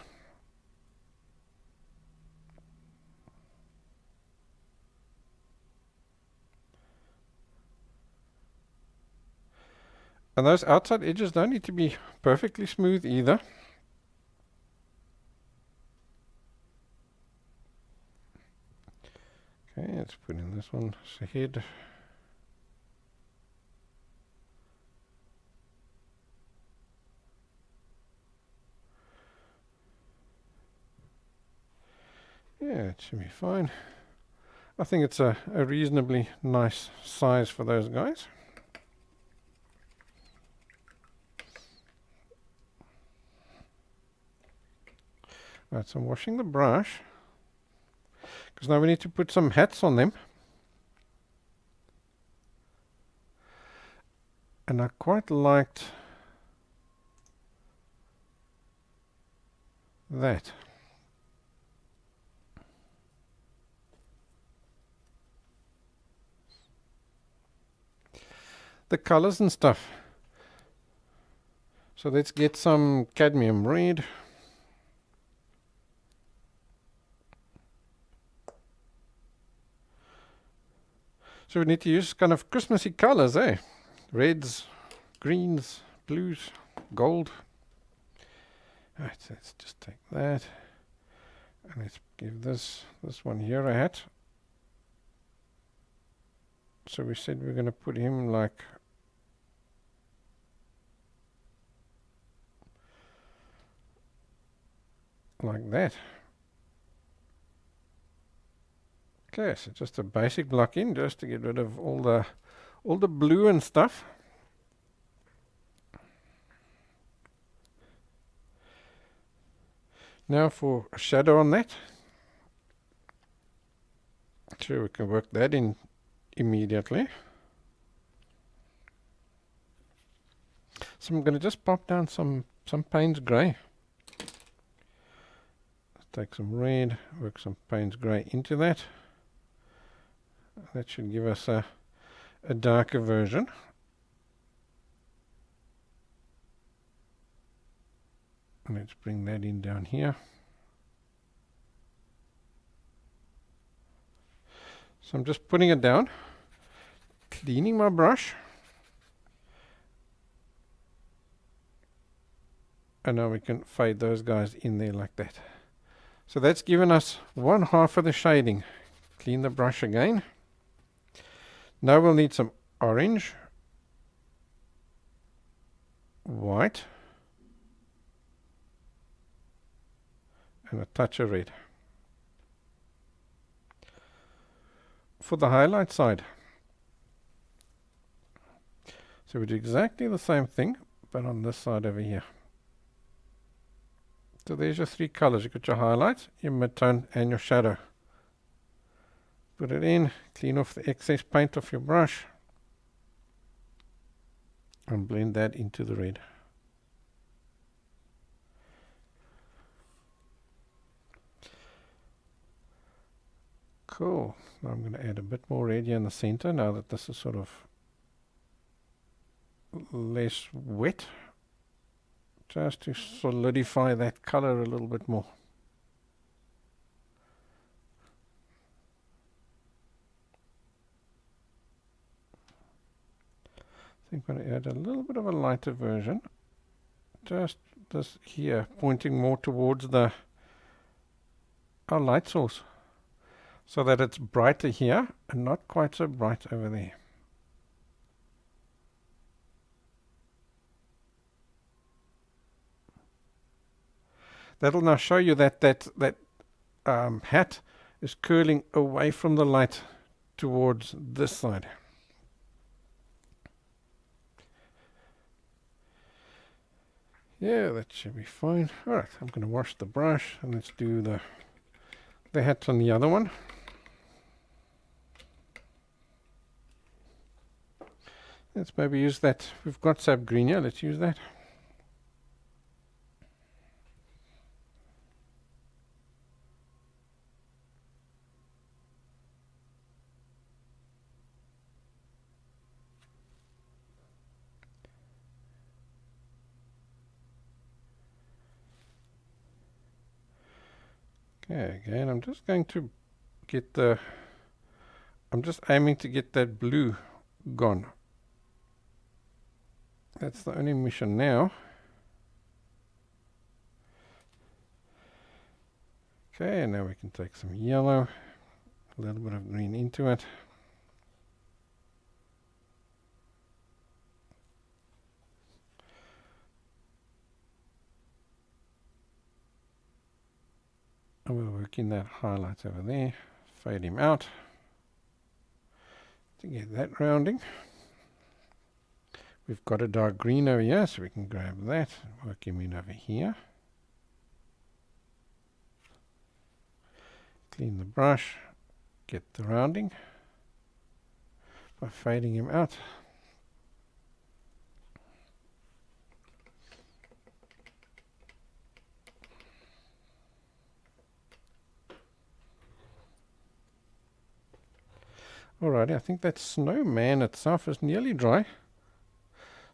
And those outside edges don't need to be perfectly smooth either. Okay, let's put in this one as a head. Yeah, it should be fine. I think it's a reasonably nice size for those guys. Right, so I'm washing the brush, because now we need to put some hats on them. And I quite liked that. The colors and stuff. So let's get some cadmium red. So we need to use kind of Christmassy colors, eh? Reds, greens, blues, gold. Right, so let's just take that. And let's give this one here a hat. So we said we're going to put him like that. Okay, so just a basic block in, just to get rid of all the blue and stuff. Now for a shadow on that. Sure, we can work that in immediately. So I'm going to just pop down some Paynes Grey. Take some red, work some Paynes Grey into that. That should give us a darker version. Let's bring that in down here. So I'm just putting it down, cleaning my brush. And now we can fade those guys in there like that. So that's given us one half of the shading. Clean the brush again. Now we'll need some orange, white, and a touch of red. For the highlight side, so we do exactly the same thing, but on this side over here. So there's your three colors. You've got your highlights, your midtone, and your shadow. Put it in, clean off the excess paint off your brush, and blend that into the red. Cool. Now I'm going to add a bit more red here in the center now that this is sort of less wet, just to solidify that color a little bit more. I think I'm going to add a little bit of a lighter version, just this here, pointing more towards our light source, so that it's brighter here and not quite so bright over there. That'll now show you that hat is curling away from the light towards this side. Yeah, that should be fine. Alright, I'm going to wash the brush and let's do the hat on the other one. Let's maybe use that. We've got Sap Green here, let's use that. Okay, again, I'm just going to get I'm just aiming to get that blue gone. That's the only mission now. Okay, now we can take some yellow, a little bit of green into it. And we'll work in that highlight over there, fade him out to get that rounding. We've got a dark green over here, so we can grab that and work him in over here. Clean the brush, get the rounding by fading him out. Alrighty, I think that Snowman itself is nearly dry.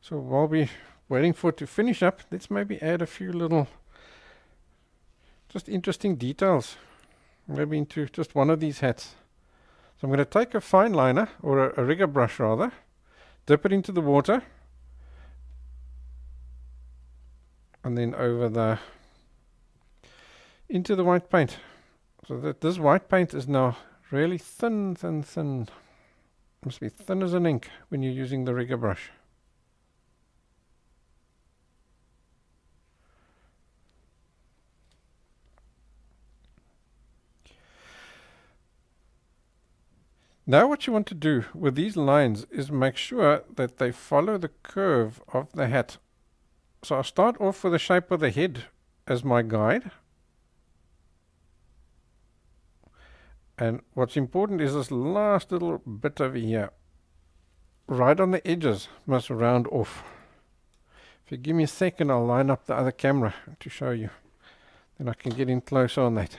So while we're waiting for it to finish up, let's maybe add a few little just interesting details, maybe into just one of these hats. So I'm going to take a fine liner, or a rigger brush rather, dip it into the water, and then over into the white paint. So that this white paint is now really thin. Must be thin as an ink when you're using the rigger brush. Now what you want to do with these lines is make sure that they follow the curve of the hat. So I'll start off with the shape of the head as my guide, And what's important is this last little bit over here, right on the edges, must round off. If you give me a second, I'll line up the other camera to show you. Then I can get in closer on that.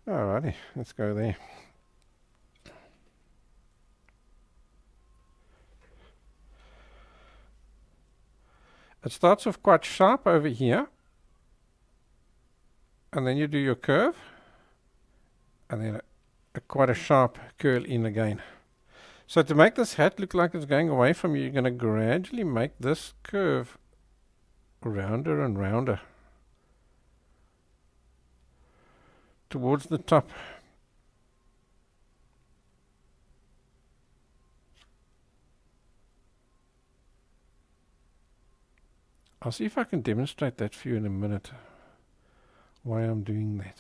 Alrighty, let's go there. It starts off quite sharp over here, and then you do your curve, and then quite a sharp curl in again. So to make this hat look like it's going away from you, you're going to gradually make this curve rounder and rounder towards the top. I'll see if I can demonstrate that for you in a minute, why I'm doing that.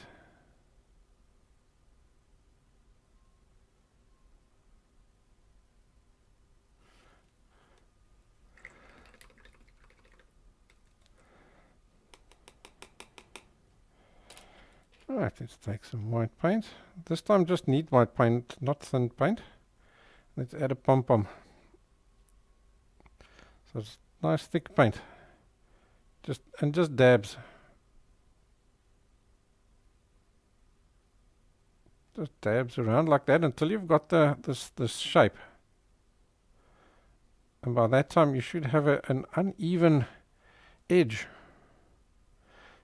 Alright, let's take some white paint. This time just neat white paint, not thin paint. Let's add a pom-pom. So it's nice thick paint. Just dabs. Just dabs around like that until you've got this shape. And by that time you should have an uneven edge.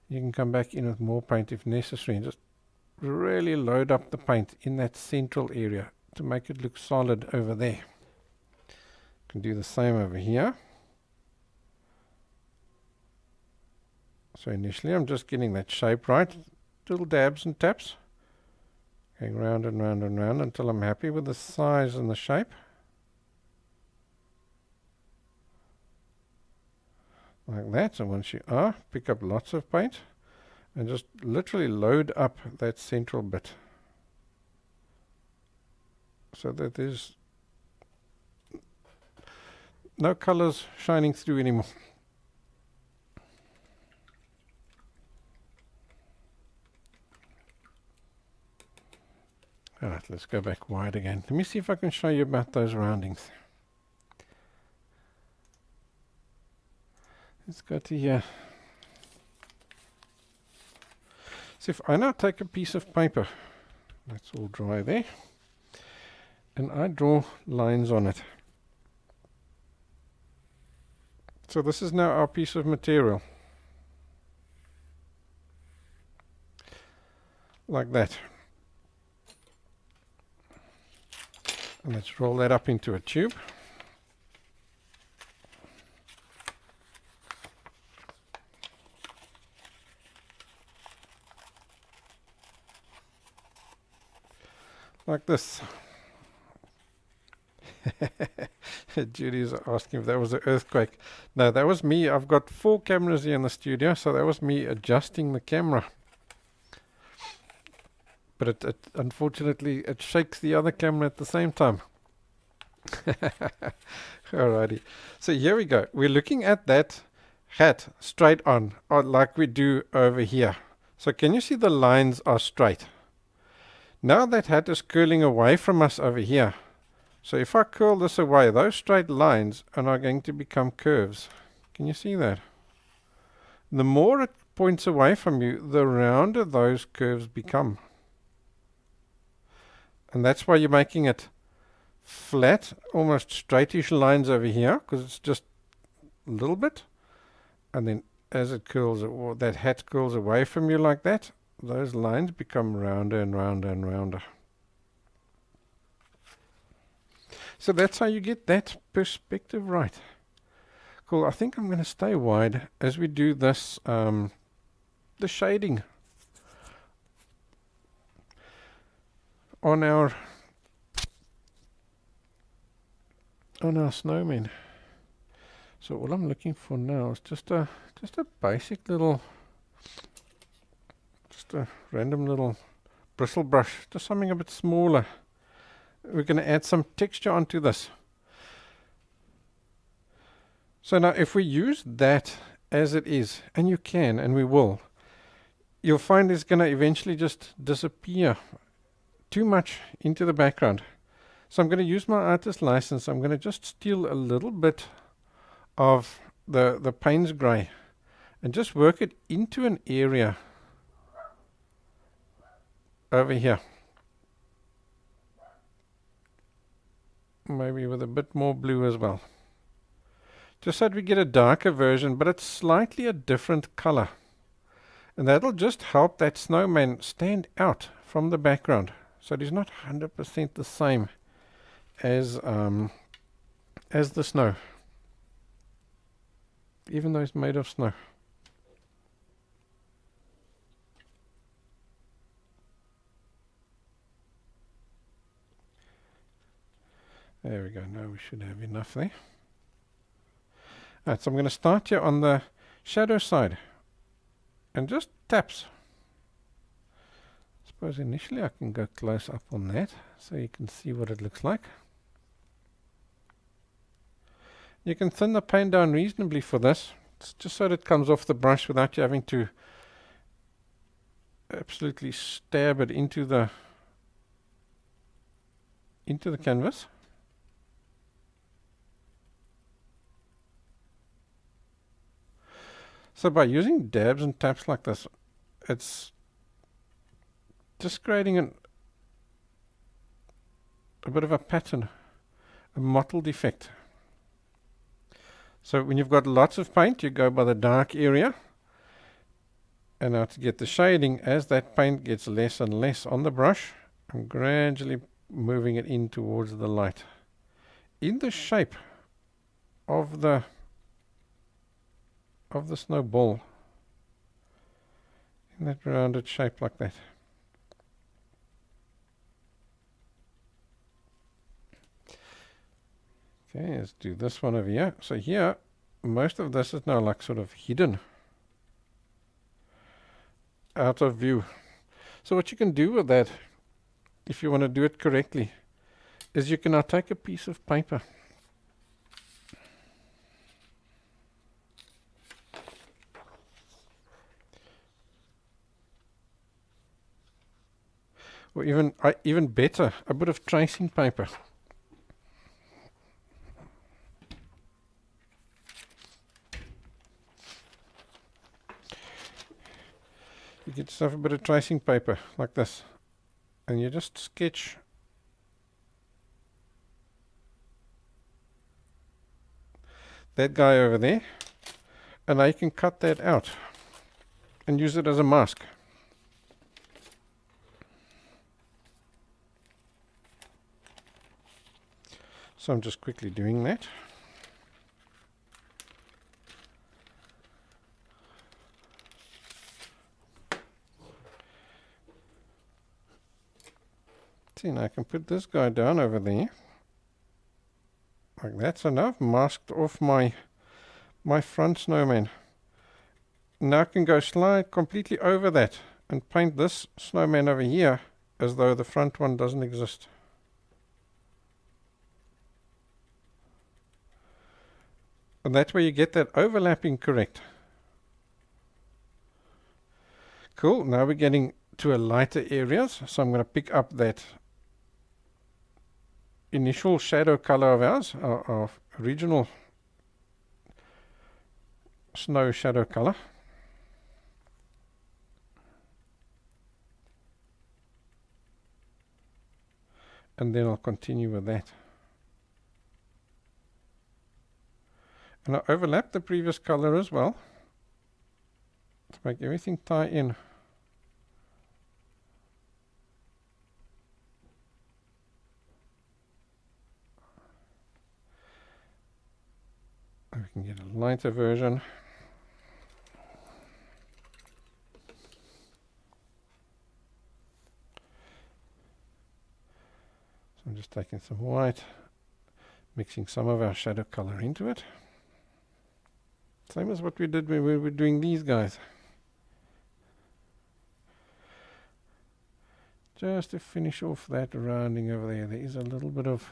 You can come back in with more paint if necessary and just really load up the paint in that central area to make it look solid over there. You can do the same over here. So initially I'm just getting that shape right, little dabs and taps, going round and round and round until I'm happy with the size and the shape. Like that. And once you are, pick up lots of paint and just literally load up that central bit so that there's no colors shining through anymore. Alright, let's go back wide again. Let me see if I can show you about those roundings. Let's go to here. So if I now take a piece of paper, that's all dry there, and I draw lines on it. So this is now our piece of material. Like that. And let's roll that up into a tube. Like this. Judy's asking if that was an earthquake. No, that was me. I've got 4 cameras here in the studio, so that was me adjusting the camera. But it unfortunately it shakes the other camera at the same time. Alrighty. So here we go. We're looking at that hat straight on, or like we do over here. So can you see the lines are straight? Now that hat is curling away from us over here. So if I curl this away, those straight lines are now going to become curves. Can you see that? The more it points away from you, the rounder those curves become. And that's why you're making it flat, almost straightish lines over here, because it's just a little bit. And then as it curls, or that hat curls away from you like that, those lines become rounder and rounder and rounder. So that's how you get that perspective right. Cool. I think I'm going to stay wide as we do this, the shading on our snowmen. So all I'm looking for now is just a basic little, just a random little bristle brush, just something a bit smaller. We're going to add some texture onto this. So now if we use that as it is, and you can, and we will, you'll find it's going to eventually just disappear too much into the background. So I'm going to use my artist license. I'm going to just steal a little bit of the Paynes Grey and just work it into an area over here. Maybe with a bit more blue as well. Just so that we get a darker version, but it's slightly a different color. And that'll just help that snowman stand out from the background. So it is not 100% the same as the snow. Even though it's made of snow. There we go. Now we should have enough there. Alright, so I'm going to start here on the shadow side and just taps. I suppose initially I can go close up on that so you can see what it looks like. You can thin the paint down reasonably for this. It's just so that it comes off the brush without you having to absolutely stab it into the canvas. So by using dabs and taps like this, it's just creating a bit of a pattern, a mottled effect. So when you've got lots of paint, you go by the dark area. And now to get the shading, as that paint gets less and less on the brush, I'm gradually moving it in towards the light. In the shape of the snowball. In that rounded shape like that. Okay, let's do this one over here. So here, most of this is now like sort of hidden. Out of view. So what you can do with that, if you want to do it correctly, is you can now take a piece of paper. Or even better, a bit of tracing paper. You get yourself a bit of tracing paper like this, and you just sketch that guy over there, and now you can cut that out and use it as a mask. So I'm just quickly doing that. See, now I can put this guy down over there. Like that. So now I've masked off my front snowman. Now I can go slide completely over that and paint this snowman over here as though the front one doesn't exist. And that's where you get that overlapping correct. Cool, now we're getting to a lighter areas. So I'm going to pick up that initial shadow color of ours, our original snow shadow color. And then I'll continue with that. And I'll overlap the previous color as well to make everything tie in. And we can get a lighter version. So I'm just taking some white, mixing some of our shadow color into it. Same as what we did when we were doing these guys. Just to finish off that rounding over there, there is a little bit of,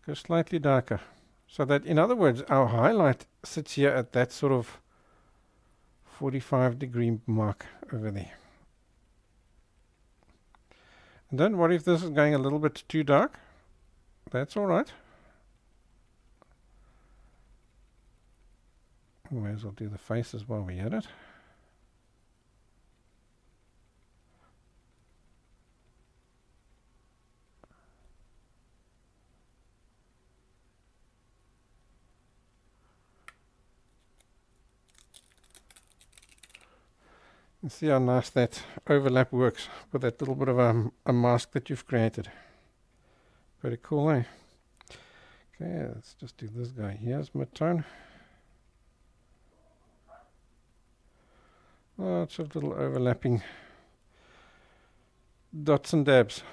go slightly darker. So that, in other words, our highlight sits here at that sort of 45-degree mark over there. And don't worry if this is going a little bit too dark. That's all right. We may as well do the faces while we're at it. And see how nice that overlap works with that little bit of a mask that you've created. Pretty cool, eh? Okay, let's just do this guy. Here's mid-tone. Lots of little overlapping dots and dabs.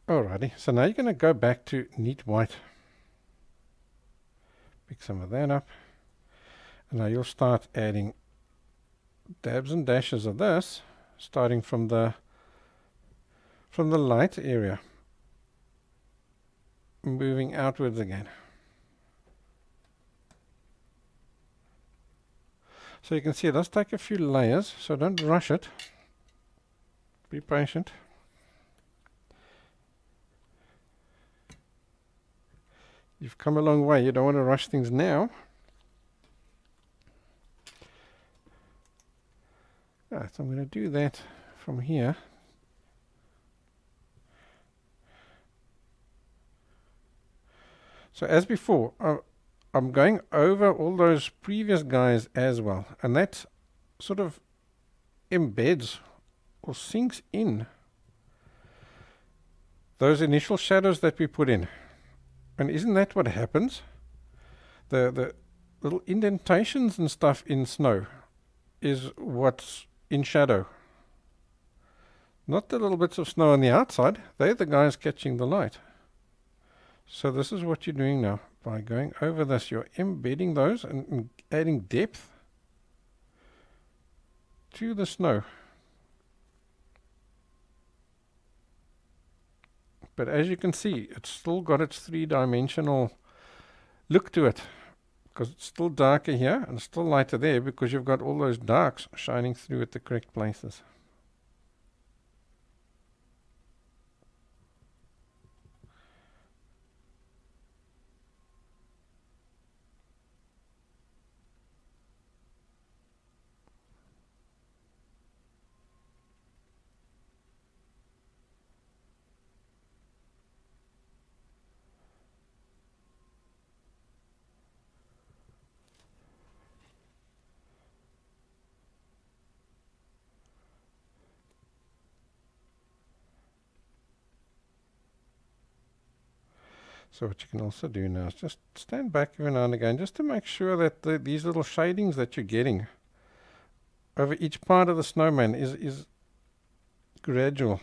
Alrighty, so now you're going to go back to neat white. Pick some of that up. And now you'll start adding dabs and dashes of this, starting from the light area, moving outwards again. So you can see it does take a few layers, so don't rush it. Be patient. You've come a long way. You don't want to rush things now. Right, so I'm going to do that from here. So as before, I'm going over all those previous guys as well. And that sort of embeds or sinks in those initial shadows that we put in. And isn't that what happens? The little indentations and stuff in snow is what's in shadow. Not the little bits of snow on the outside. They're the guys catching the light. So this is what you're doing now. By going over this, you're embedding those and adding depth to the snow. But as you can see, it's still got its three-dimensional look to it, because it's still darker here and still lighter there, because you've got all those darks shining through at the correct places. So what you can also do now is just stand back every now and again, just to make sure that these little shadings that you're getting over each part of the snowman is gradual.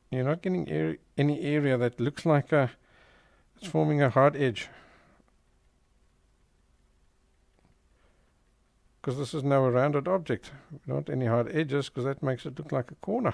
You're not getting any area that looks like a It's forming a hard edge. Because this is now a rounded object. We don't want any hard edges because that makes it look like a corner.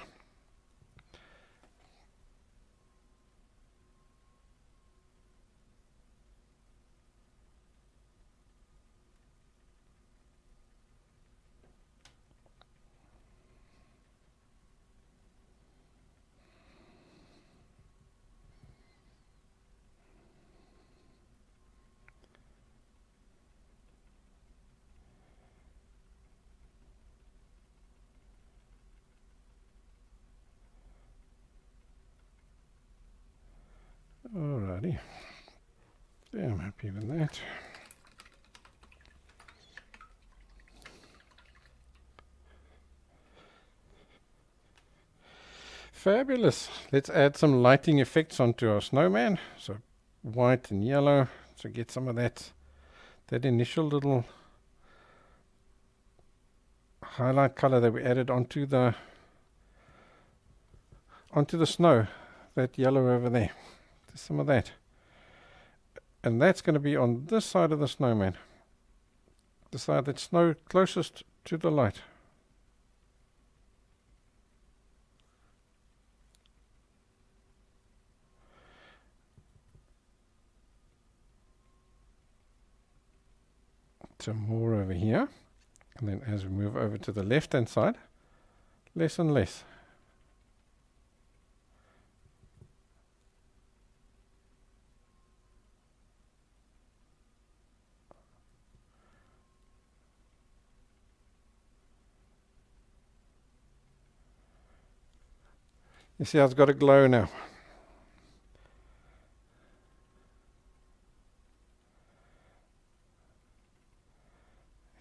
Alrighty. Yeah, I'm happy with that. Fabulous. Let's add some lighting effects onto our snowman. So white and yellow. So get some of that initial little highlight color that we added onto the snow. That yellow over there. There's some of that. And that's going to be on this side of the snowman. The side that's closest to the light. Some more over here. And then as we move over to the left hand side, less and less. You see how it's got a glow now.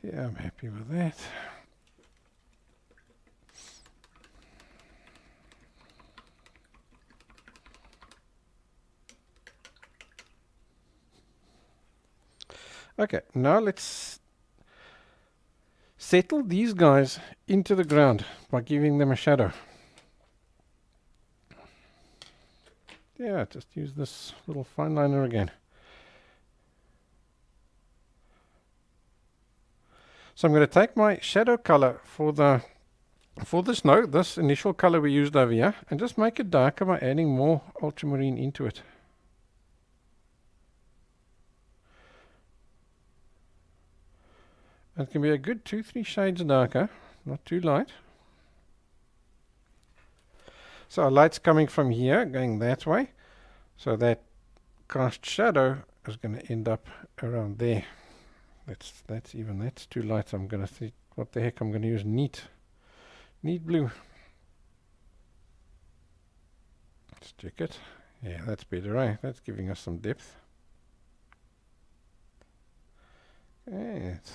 Yeah, I'm happy with that. Okay, now let's settle these guys into the ground by giving them a shadow. Yeah, just use this little fine liner again. So I'm going to take my shadow color for the snow, this initial color we used over here, and just make it darker by adding more ultramarine into it. It can be a good 2-3 shades darker, not too light. So our light's coming from here, going that way. So that cast shadow is going to end up around there. That's too light. I'm going to think, what the heck, I'm going to use neat blue. Let's check it. Yeah, that's better, eh? That's giving us some depth. Okay, let's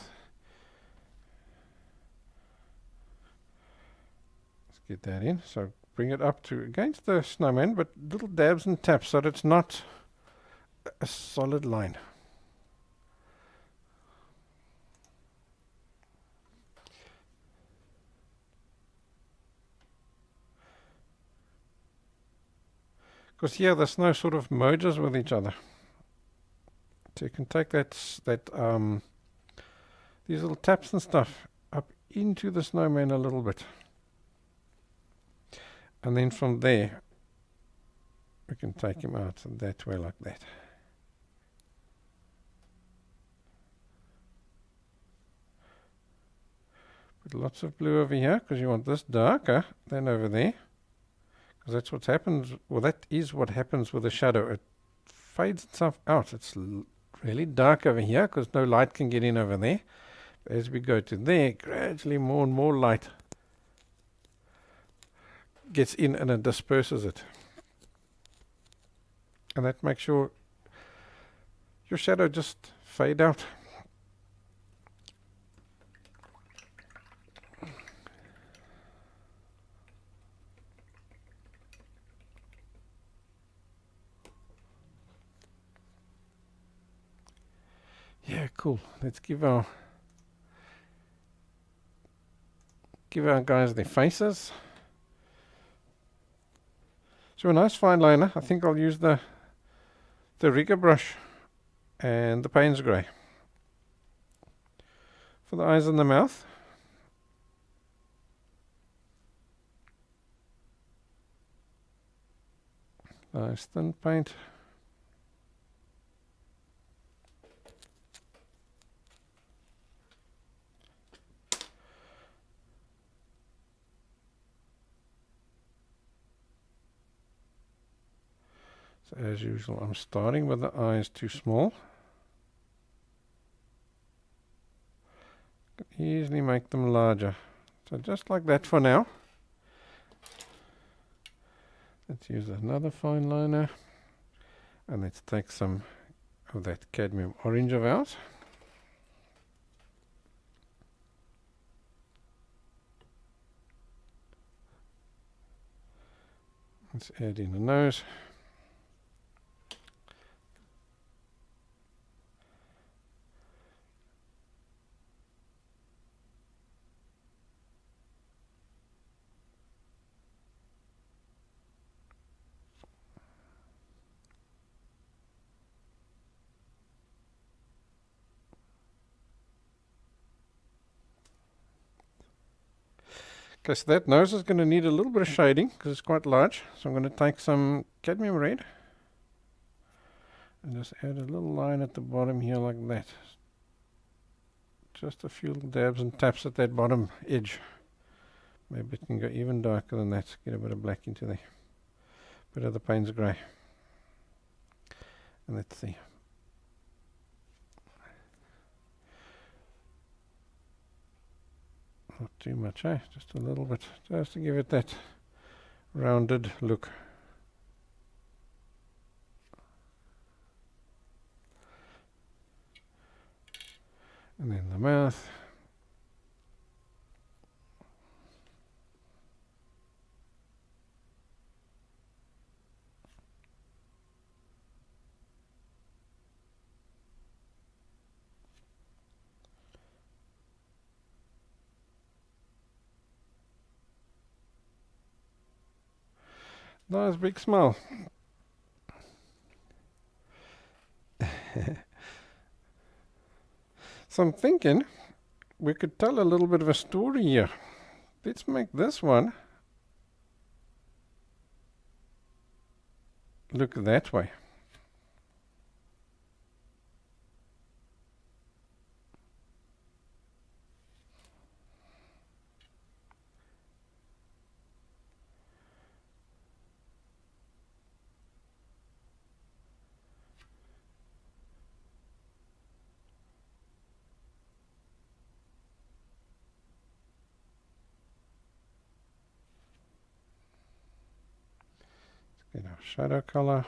get that in. So bring it up to against the snowman, but little dabs and taps so that it's not a solid line. Because here the snow sort of merges with each other. So you can take these little taps and stuff up into the snowman a little bit. And then from there, we can take him out that way like that. Put lots of blue over here because you want this darker than over there. Because that's what happens, well, that is what happens with the shadow. It fades itself out. It's really dark over here because no light can get in over there. As we go to there, gradually more and more light gets in and it disperses it. And that makes your shadow just fade out. Yeah, cool. Let's give our guys their faces. So a nice fine liner. I think I'll use the the rigger brush and the Paynes Grey. For the eyes and the mouth, nice thin paint. So as usual, I'm starting with the eyes too small. Can easily make them larger. So just like that for now. Let's use another fine liner, and let's take some of that cadmium orange of ours. Let's add in the nose. Okay, so that nose is going to need a little bit of shading because it's quite large. So I'm going to take some cadmium red and just add a little line at the bottom here like that. Just a few dabs and taps at that bottom edge. Maybe it can go even darker than that. Get a bit of black into there. Bit of the Paynes Grey. And let's see. Not too much, eh? Just a little bit, just to give it that rounded look. And then the mouth. Nice big smile. So I'm thinking we could tell a little bit of a story here. Let's make this one look that way. Get our shadow color.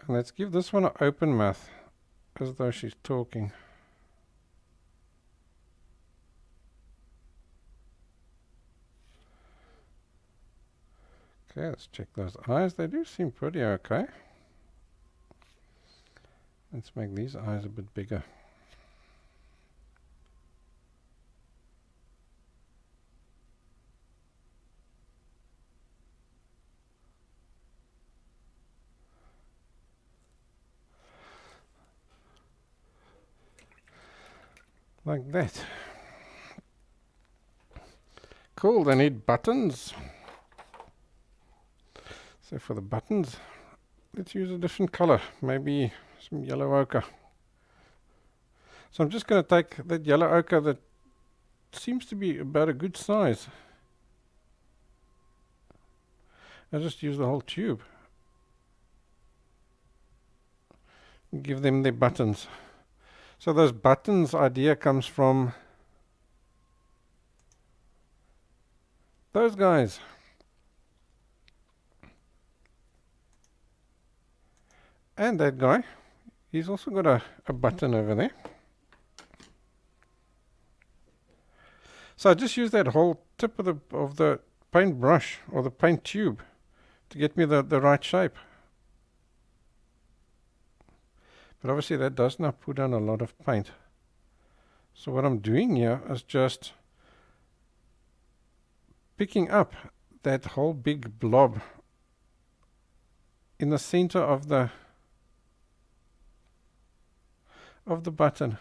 And let's give this one an open mouth, as though she's talking. Okay, let's check those eyes. They do seem pretty okay. Let's make these eyes a bit bigger. Like that. Cool, they need buttons. So for the buttons, let's use a different color, maybe some yellow ochre. So I'm just going to take that yellow ochre that seems to be about a good size. I'll just use the whole tube. Give them their buttons. So those buttons idea comes from those guys. And that guy, he's also got a button over there. So I just use that whole tip of the paint brush or the paint tube to get me the right shape. But obviously that does now put on a lot of paint. So what I'm doing here is just picking up that whole big blob in the center of the button.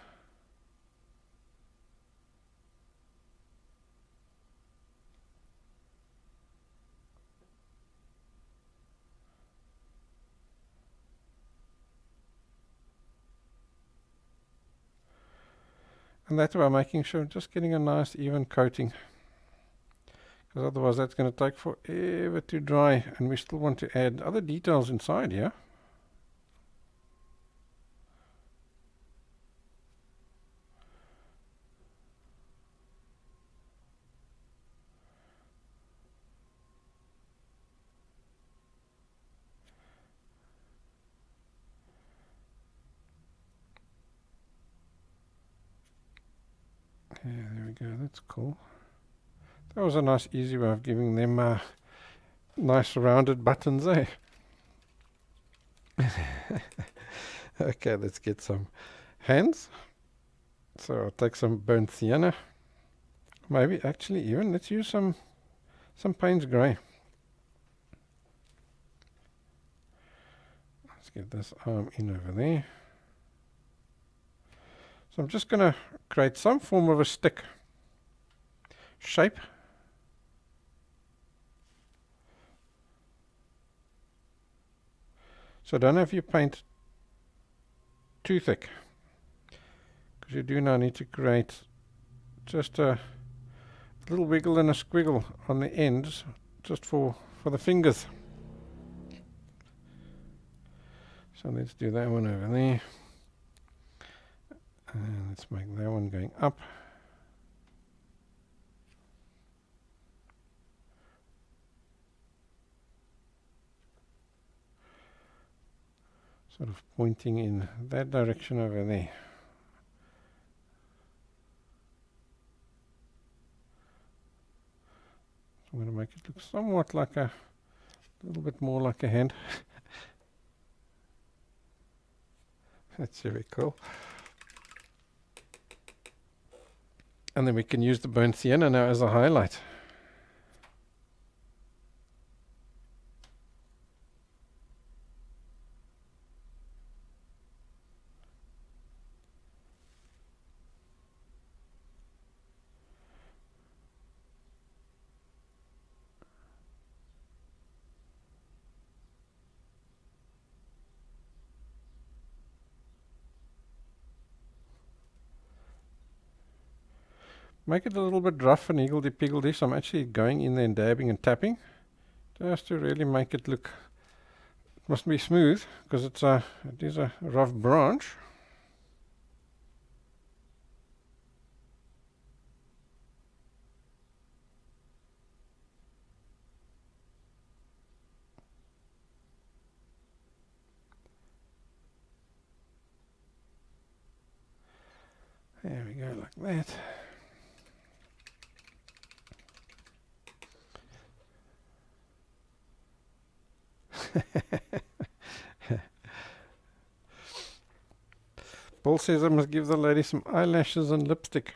And that's by making sure I'm just getting a nice even coating, because otherwise that's going to take forever to dry, and we still want to add other details inside here. Yeah, there we go, that's cool. That was a nice easy way of giving them nice rounded buttons, eh? Okay, let's get some hands. So I'll take some burnt sienna. Maybe actually even let's use some Paynes Grey. Let's get this arm in over there. So I'm just going to create some form of a stick shape. So don't have your paint too thick, because you do now need to create just a little wiggle and a squiggle on the ends, just for the fingers. So let's do that one over there, and let's make that one going up. Sort of pointing in that direction over there. So I'm going to make it look somewhat like a little bit more like a hand. That's very cool. And then we can use the burnt sienna now as a highlight. Make it a little bit rough and higgledy-piggledy, so I'm actually going in there and dabbing and tapping, just to really make it look, it mustn't be smooth, because it is a rough branch. There we go, like that. Paul says I must give the lady some eyelashes and lipstick.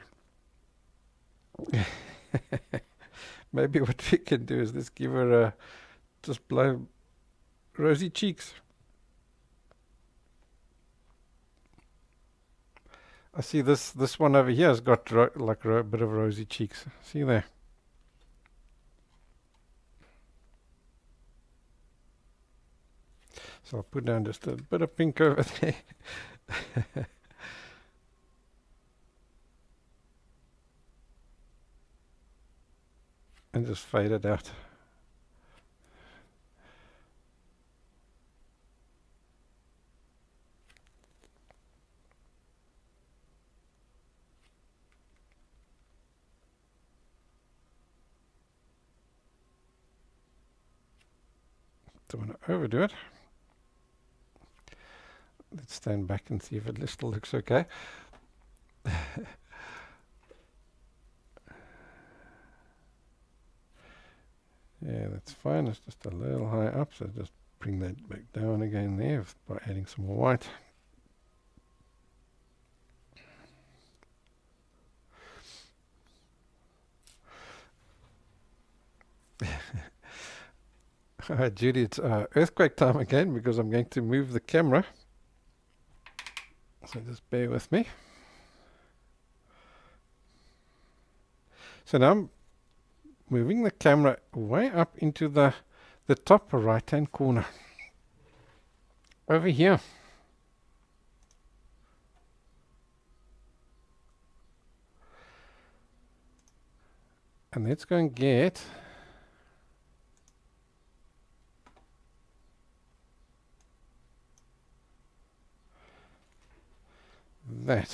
Maybe what we can do is let's give her just blow rosy cheeks. I see this one over here has got like a bit of rosy cheeks. See there? So I'll put down just a bit of pink over there. And just fade it out. Don't want to overdo it. Let's stand back and see if it still looks okay. Yeah, that's fine. It's just a little high up, so just bring that back down again there by adding some more white. Alright, Judy, it's earthquake time again because I'm going to move the camera. So just bear with me. So now I'm moving the camera way up into the top right hand corner. Over here. And let's go and get that.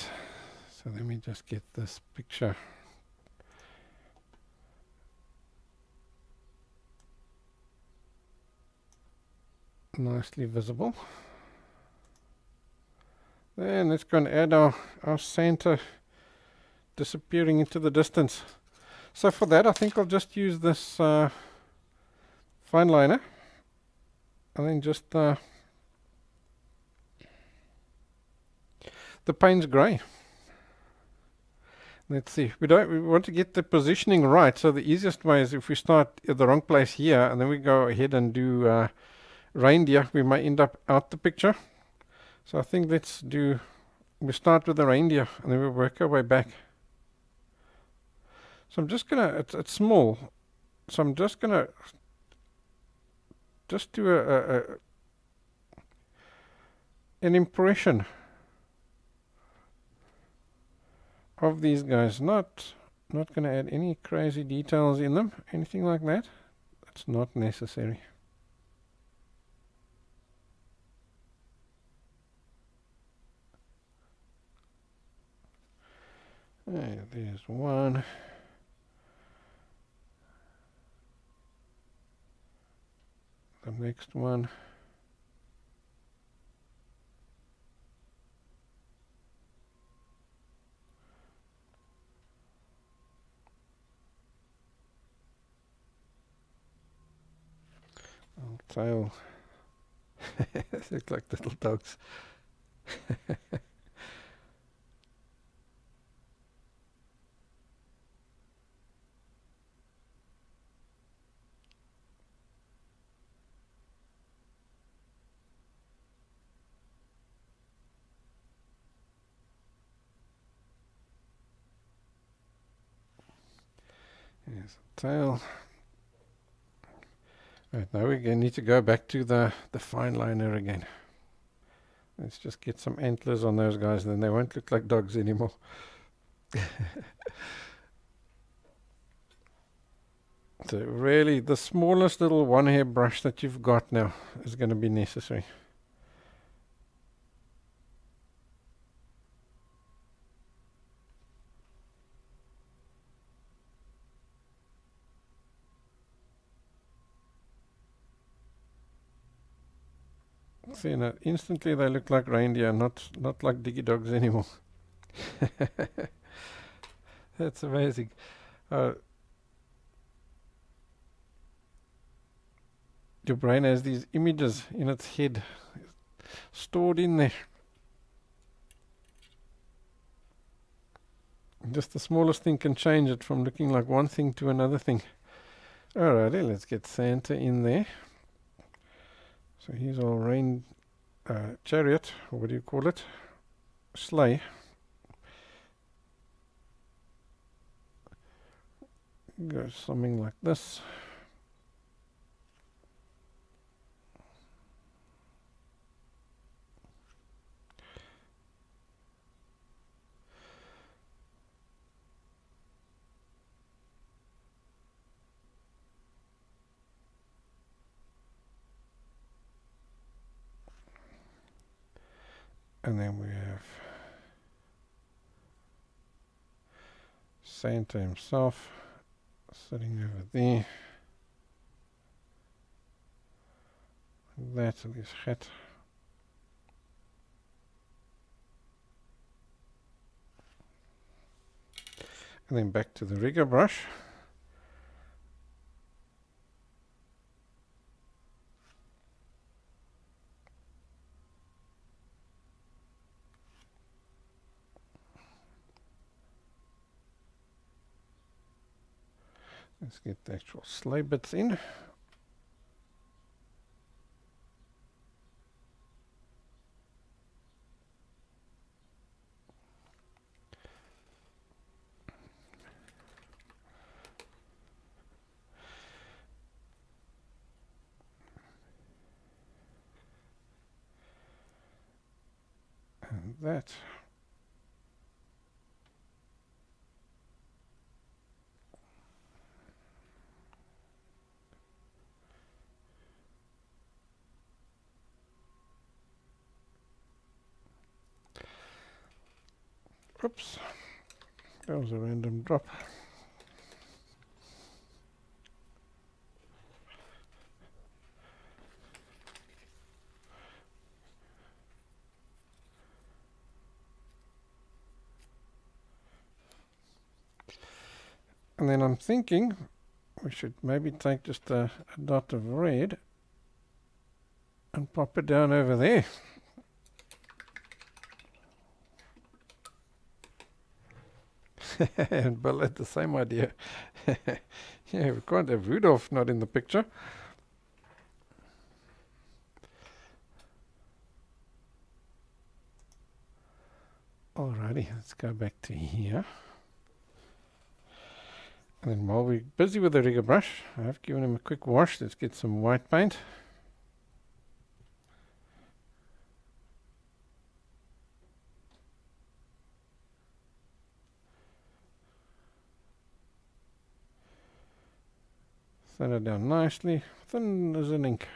So let me just get this picture nicely visible. Then let's go and add our Santa disappearing into the distance. So for that, I think I'll just use this fine liner and then just the Paynes Grey. Let's see. We want to get the positioning right. So the easiest way is if we start at the wrong place here and then we go ahead and do reindeer, we might end up out the picture. So I think we start with the reindeer and then we work our way back. So I'm just gonna, it's small, so I'm just gonna do an impression of these guys. Not gonna add any crazy details in them, anything like that. That's not necessary. There's one. The next one. Tail. They look like little dogs. Here's the tail. Right, now we need to go back to the fine liner again. Let's just get some antlers on those guys, then they won't look like dogs anymore. So really, the smallest little one hair brush that you've got now is going to be necessary. See, now instantly they look like reindeer, not like diggy dogs anymore. That's amazing. Your brain has these images in its head stored in there. Just the smallest thing can change it from looking like one thing to another thing. Alrighty, let's get Santa in there. So here's our chariot, or what do you call it? Sleigh. Goes something like this. And then we have Santa himself sitting over there. That's his hat. And then back to the rigger brush. Let's get the actual sleigh bits in. And that. Oops, that was a random drop. And then I'm thinking we should maybe take just a dot of red and pop it down over there. And Bill had the same idea. Yeah, we can't have Rudolph not in the picture. Alrighty, let's go back to here. And then while we're busy with the rigger brush, I've given him a quick wash. Let's get some white paint. Set it down nicely, thin as an ink.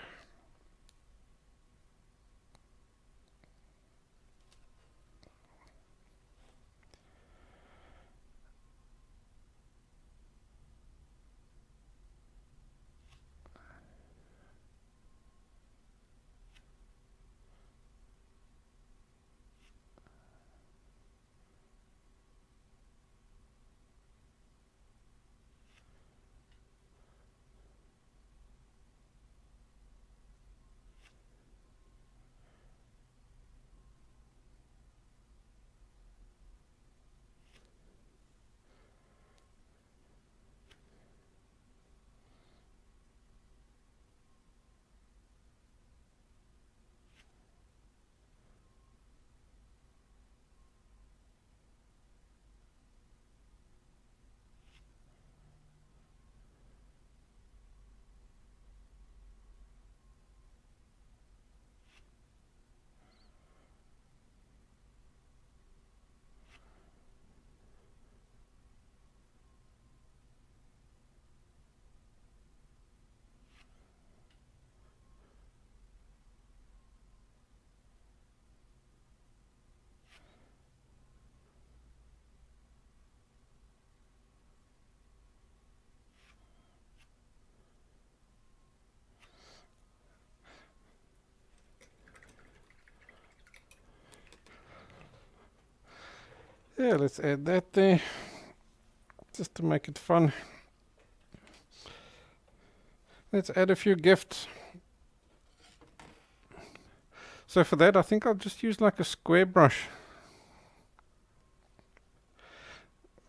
Yeah, let's add that there, just to make it fun. Let's add a few gifts. So for that, I think I'll just use like a square brush.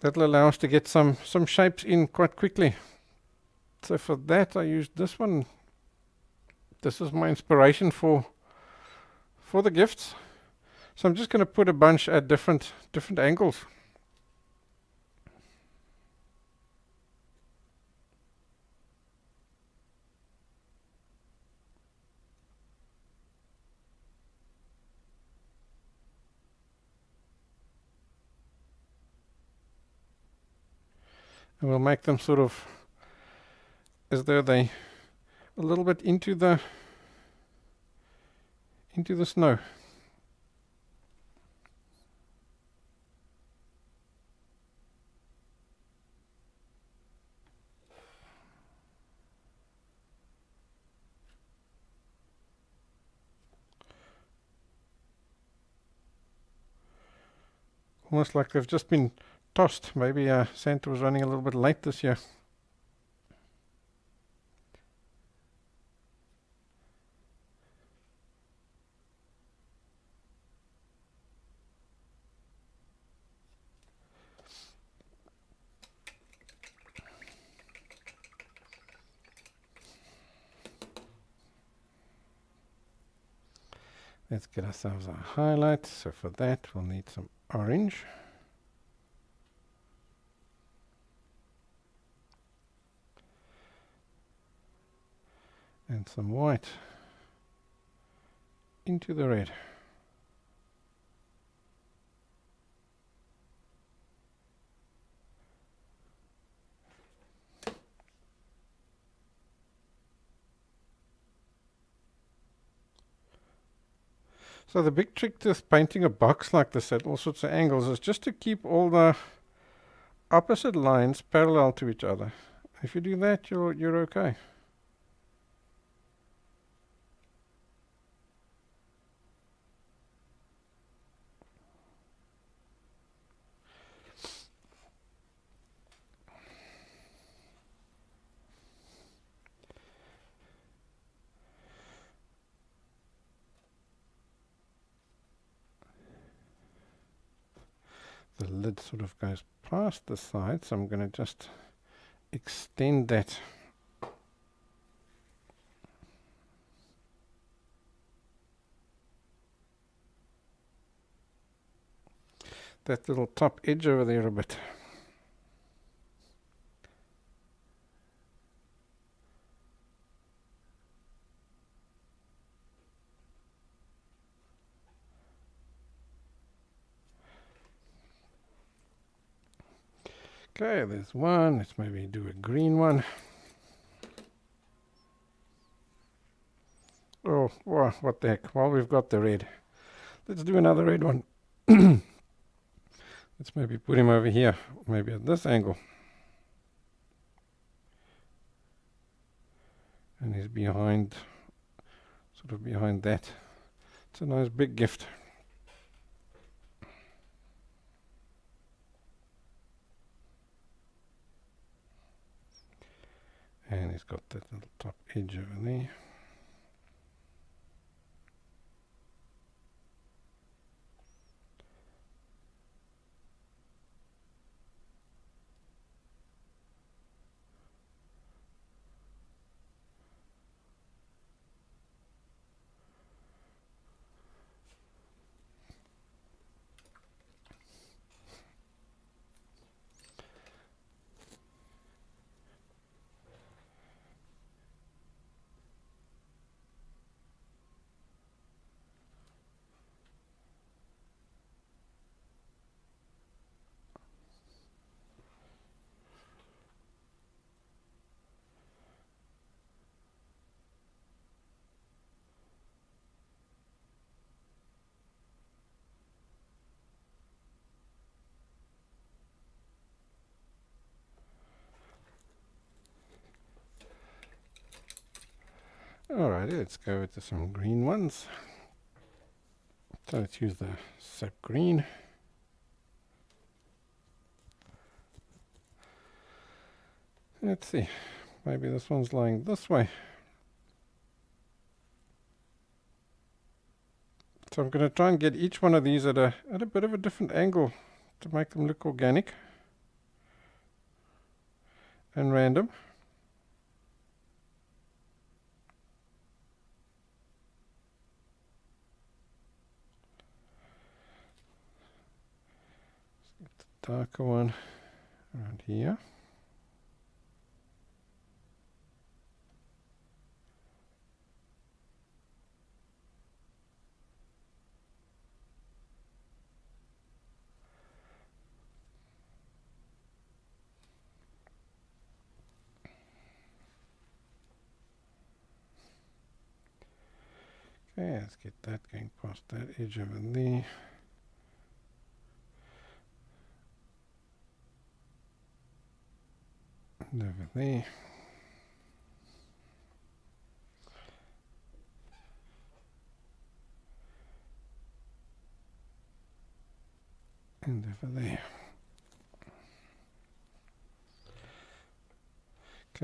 That'll allow us to get some shapes in quite quickly. So for that, I used this one. This is my inspiration for the gifts. So I'm just going to put a bunch at different angles. And we'll make them sort of as though they a little bit into the snow. Almost like they've just been tossed. Maybe Santa was running a little bit late this year. Let's get ourselves our highlight. So for that we'll need some orange. And some white into the red. So the big trick to painting a box like this at all sorts of angles is just to keep all the opposite lines parallel to each other. If you do that, you're okay. The lid sort of goes past the side, so I'm going to just extend that little top edge over there a bit. Okay, there's one. Let's maybe do a green one. Oh, wow, what the heck. Well, we've got the red. Let's do another red one. Let's maybe put him over here, maybe at this angle. And he's behind, sort of behind that. It's a nice big gift. And he's got that little top edge over there. Alrighty, let's go with some green ones. So let's use the Sap Green. Let's see, maybe this one's lying this way. So I'm going to try and get each one of these at a bit of a different angle to make them look organic and random. Let's get the darker one around here. Okay, let's get that going past that edge over there. And over there. And over there.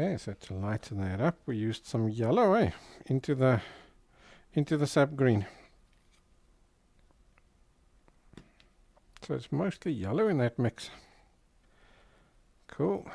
Okay, so to lighten that up, we used some yellow into the sap green. So it's mostly yellow in that mix. Cool.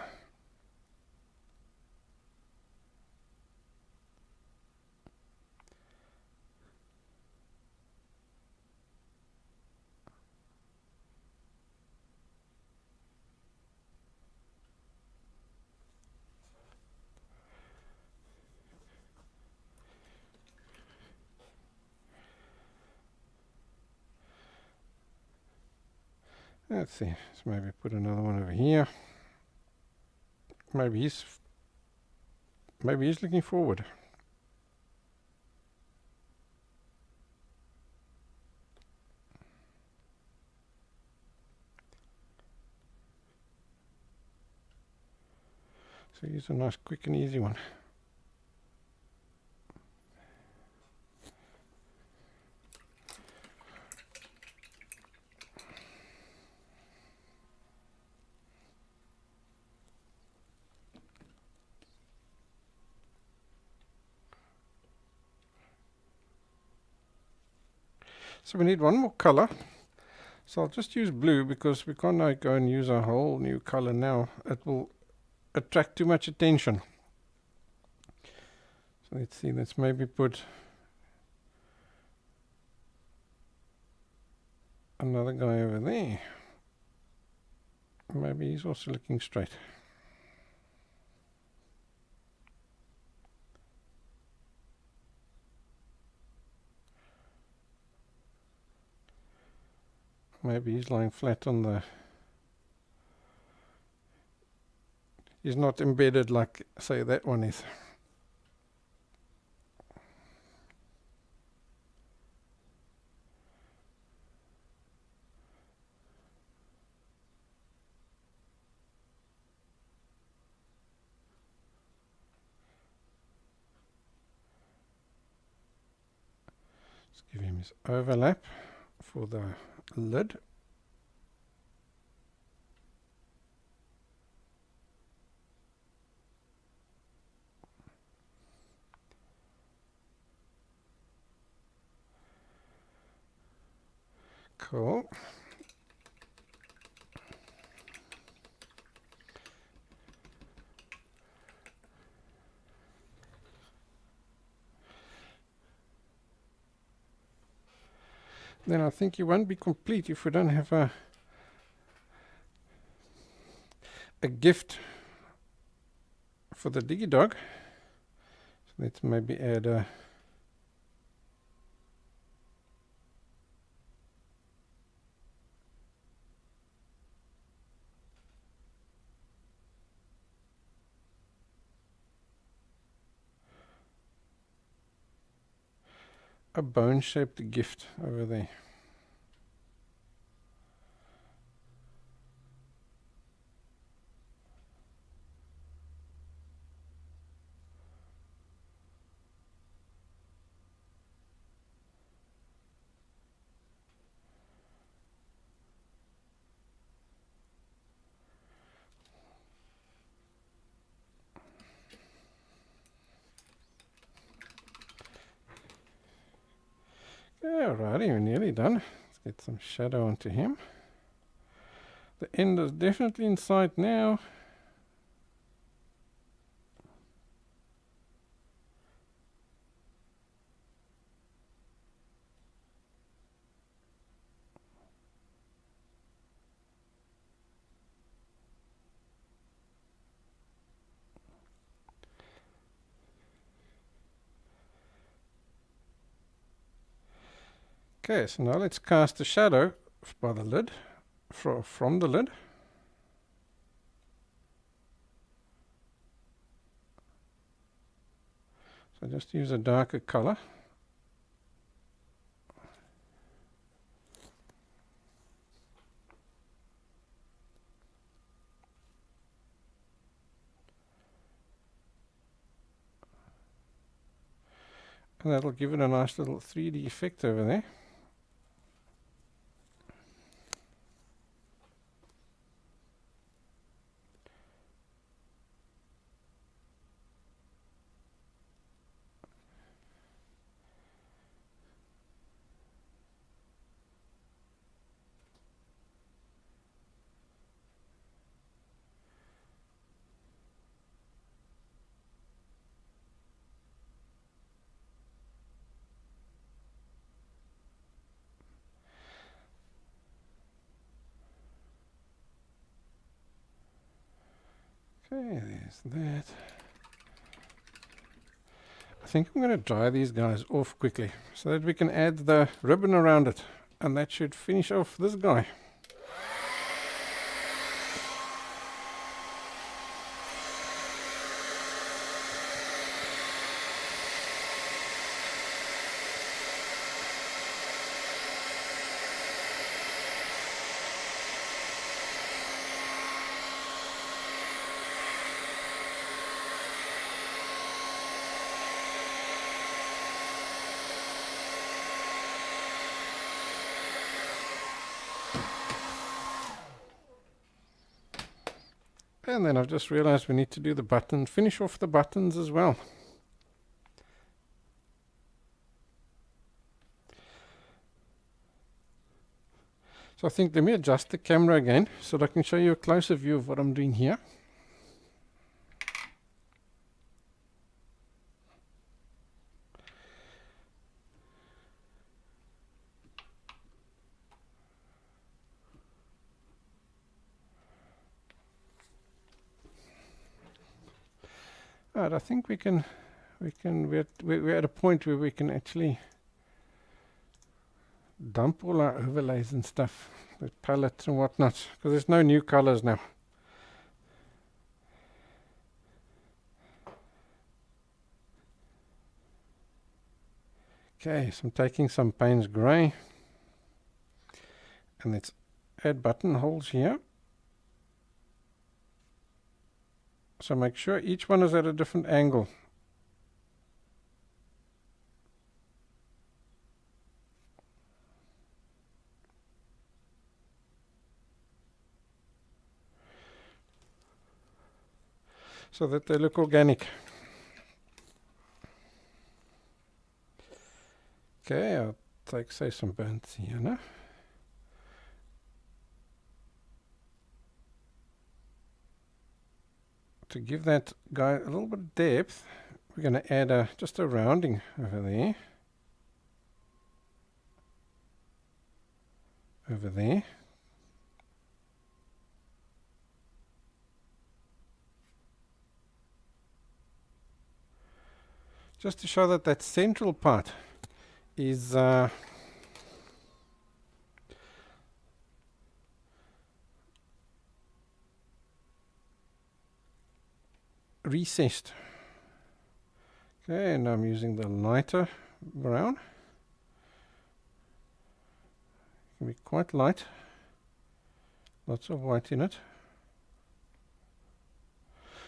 Let's see, let's maybe put another one over here. Maybe he's looking forward. So here's a nice quick and easy one. So we need one more color. So I'll just use blue because we can't now go and use a whole new color now. It will attract too much attention. So let's see, let's maybe put another guy over there. Maybe he's also looking straight. Maybe he's lying flat on the... He's not embedded like, say, that one is. Let's give him his overlap for the lid. Cool. Then I think you won't be complete if we don't have a gift for the diggy dog. So let's maybe add a bone-shaped gift over there. Alrighty, we're nearly done. Let's get some shadow onto him. The end is definitely in sight now. Okay, so now let's cast a shadow by the lid, from the lid. So just use a darker color. And that'll give it a nice little 3D effect over there. Okay, there's that. I think I'm going to dry these guys off quickly so that we can add the ribbon around it, and that should finish off this guy. And then I've just realized we need to do the button, finish off the buttons as well. So I think let me adjust the camera again so that I can show you a closer view of what I'm doing here. Right, I think we're at a point where we can actually dump all our overlays and stuff, the palettes and whatnot, because there's no new colors now. Okay, so I'm taking some Paynes Grey, and let's add buttonholes here. So make sure each one is at a different angle. So that they look organic. Okay, I'll take, say, some burnt sienna. To give that guy a little bit of depth, we're going to add just a rounding over there. Over there. Just to show that that central part is recessed. Okay, and I'm using the lighter brown. It can be quite light. Lots of white in it.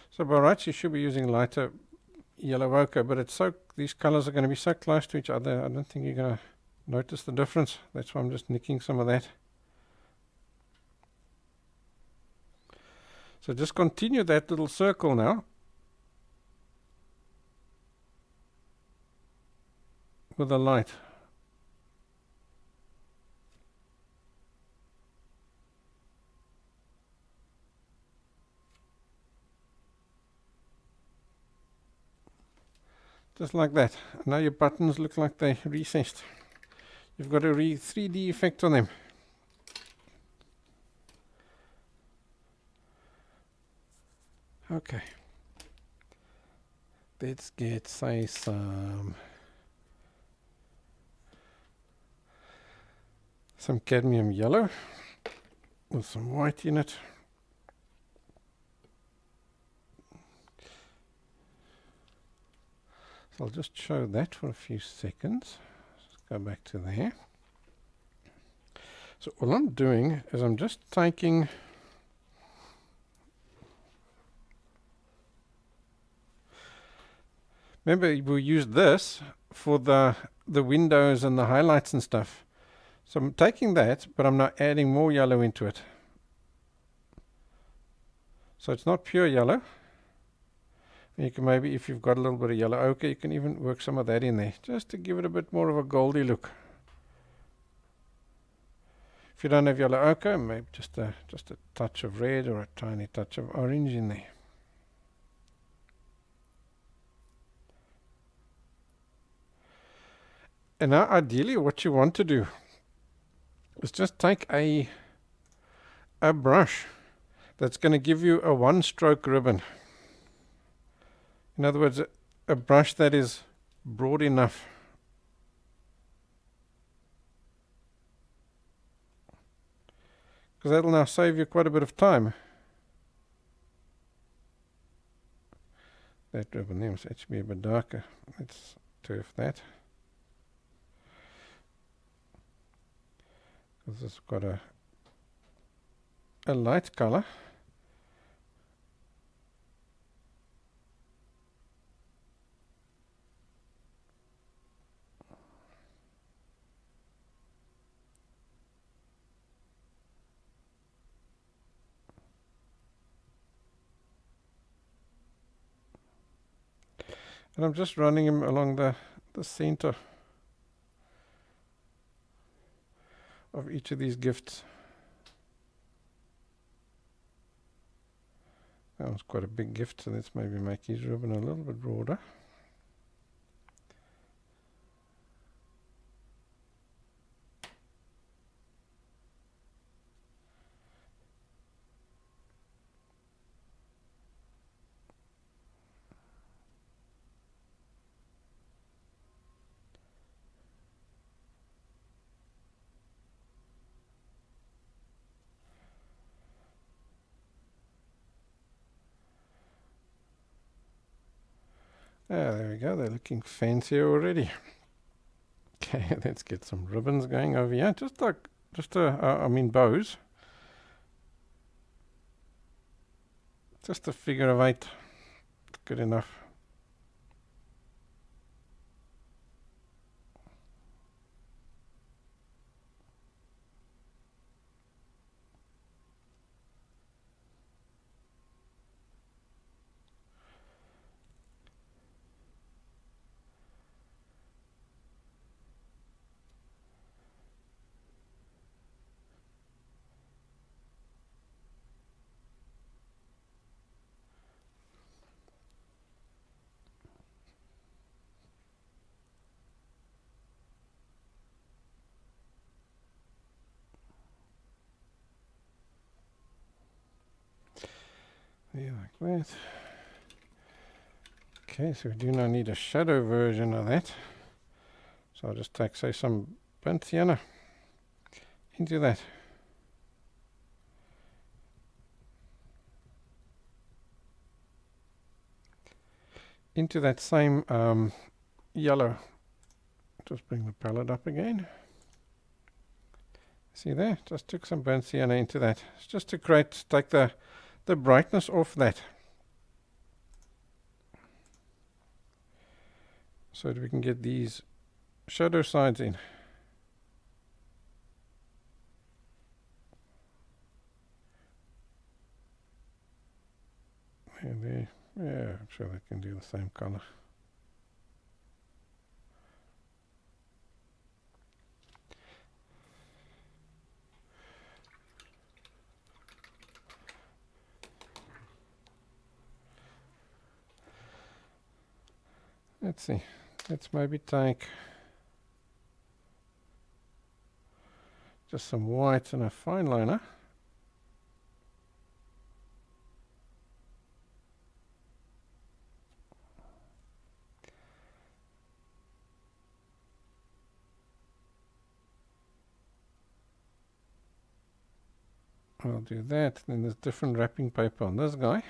So by rights you should be using lighter yellow ochre, but it's so, these colors are going to be so close to each other, I don't think you're going to notice the difference. That's why I'm just nicking some of that. So just continue that little circle now. With the light. Just like that. Now your buttons look like they're recessed. You've got a 3D effect on them. Okay. Let's get, say, some cadmium yellow with some white in it. So I'll just show that for a few seconds. Let's go back to there. So all I'm doing is I'm just taking remember we used this for the windows and the highlights and stuff. So I'm taking that, but I'm now adding more yellow into it. So it's not pure yellow. You can maybe, if you've got a little bit of yellow ochre, you can even work some of that in there, just to give it a bit more of a goldy look. If you don't have yellow ochre, maybe just a touch of red or a tiny touch of orange in there. And now ideally what you want to do is just take a brush, that's going to give you a one-stroke ribbon. In other words, a brush that is broad enough. Because that'll now save you quite a bit of time. That ribbon there must actually be a bit darker. Let's turf that. Because it's got a light color. And I'm just running him along the center of each of these gifts. That one's quite a big gift, so let's maybe make his ribbon a little bit broader. Ah, there we go. They're looking fancier already. Okay, let's get some ribbons going over here. I mean bows. Just a figure of 8. Good enough. Yeah, like that. Okay, so we do now need a shadow version of that. So I'll just take, say, some burnt sienna into that. Into that same yellow. Just bring the palette up again. See there? Just took some burnt sienna into that. It's just to take the brightness off that. So that we can get these shadow sides in. And there. Yeah, I'm sure they can do the same color. Let's see. Let's maybe take just some white and a fine liner. I'll do that. Then there's different wrapping paper on this guy.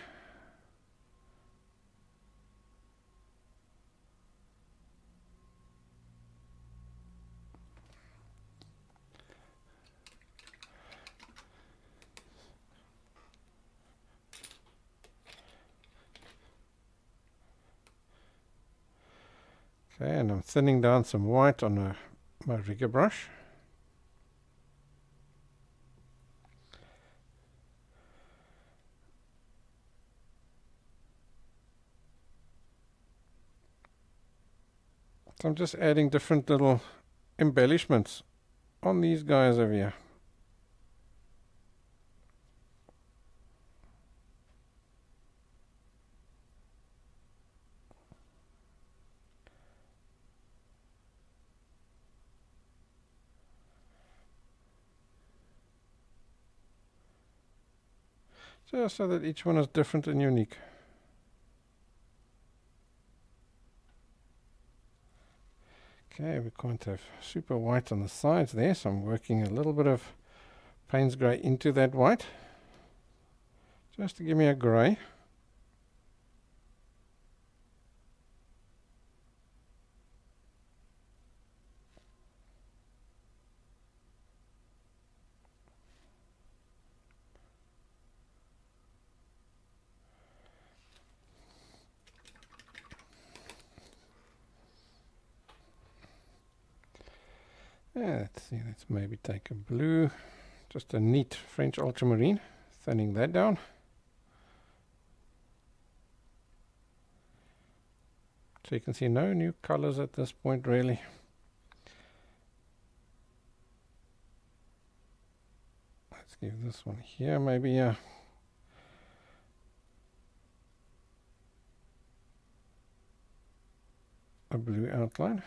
Okay, and I'm thinning down some white on my rigger brush. So I'm just adding different little embellishments on these guys over here. just so that each one is different and unique. Okay, we can't have super white on the sides there, so I'm working a little bit of Paynes Grey into that white, just to give me a grey. Yeah, let's see, let's maybe take a blue, just a neat French ultramarine, thinning that down. So you can see no new colors at this point really. Let's give this one here maybe a blue outline.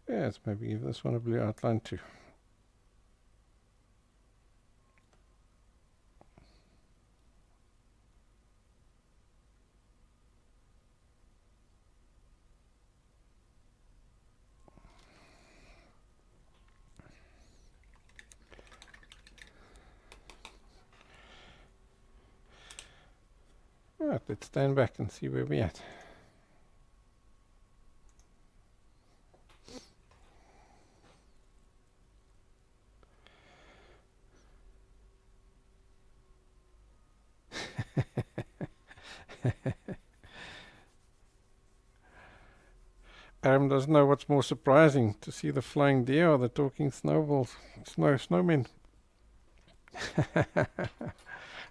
Yeah, let's maybe give this one a blue outline too. Alright, let's stand back and see where we're at. Adam doesn't know what's more surprising, to see the flying deer or the talking snowballs, snowmen.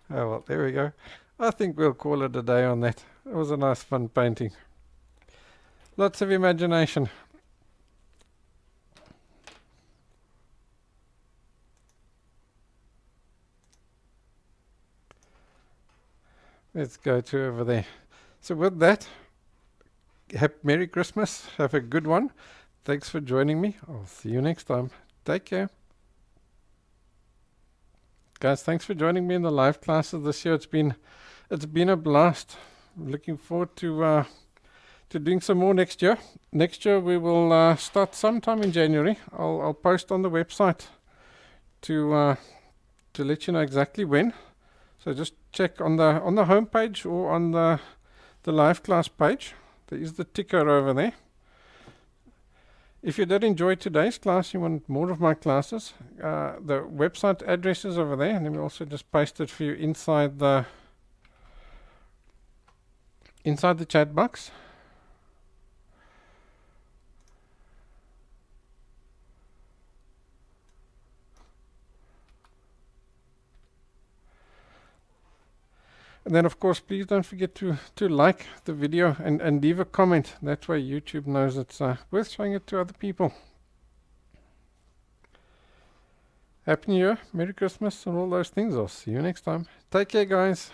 Oh well, there we go. I think we'll call it a day on that. It was a nice fun painting. Lots of imagination. Let's go to over there. So with that, Merry Christmas. Have a good one. Thanks for joining me. I'll see you next time. Take care. Guys, thanks for joining me in the live classes this year. It's been a blast. I'm looking forward to doing some more next year. Next year we will start sometime in January. I'll post on the website to let you know exactly when. So just check on the home page or on the live class page. There is the ticker over there. If you did enjoy today's class, you want more of my classes, the website address is over there, and then we also just pasted for you inside the chat box. And then of course, please don't forget to like the video and leave a comment. That way YouTube knows it's worth showing it to other people. Happy New Year, Merry Christmas and all those things. I'll see you next time. Take care, guys.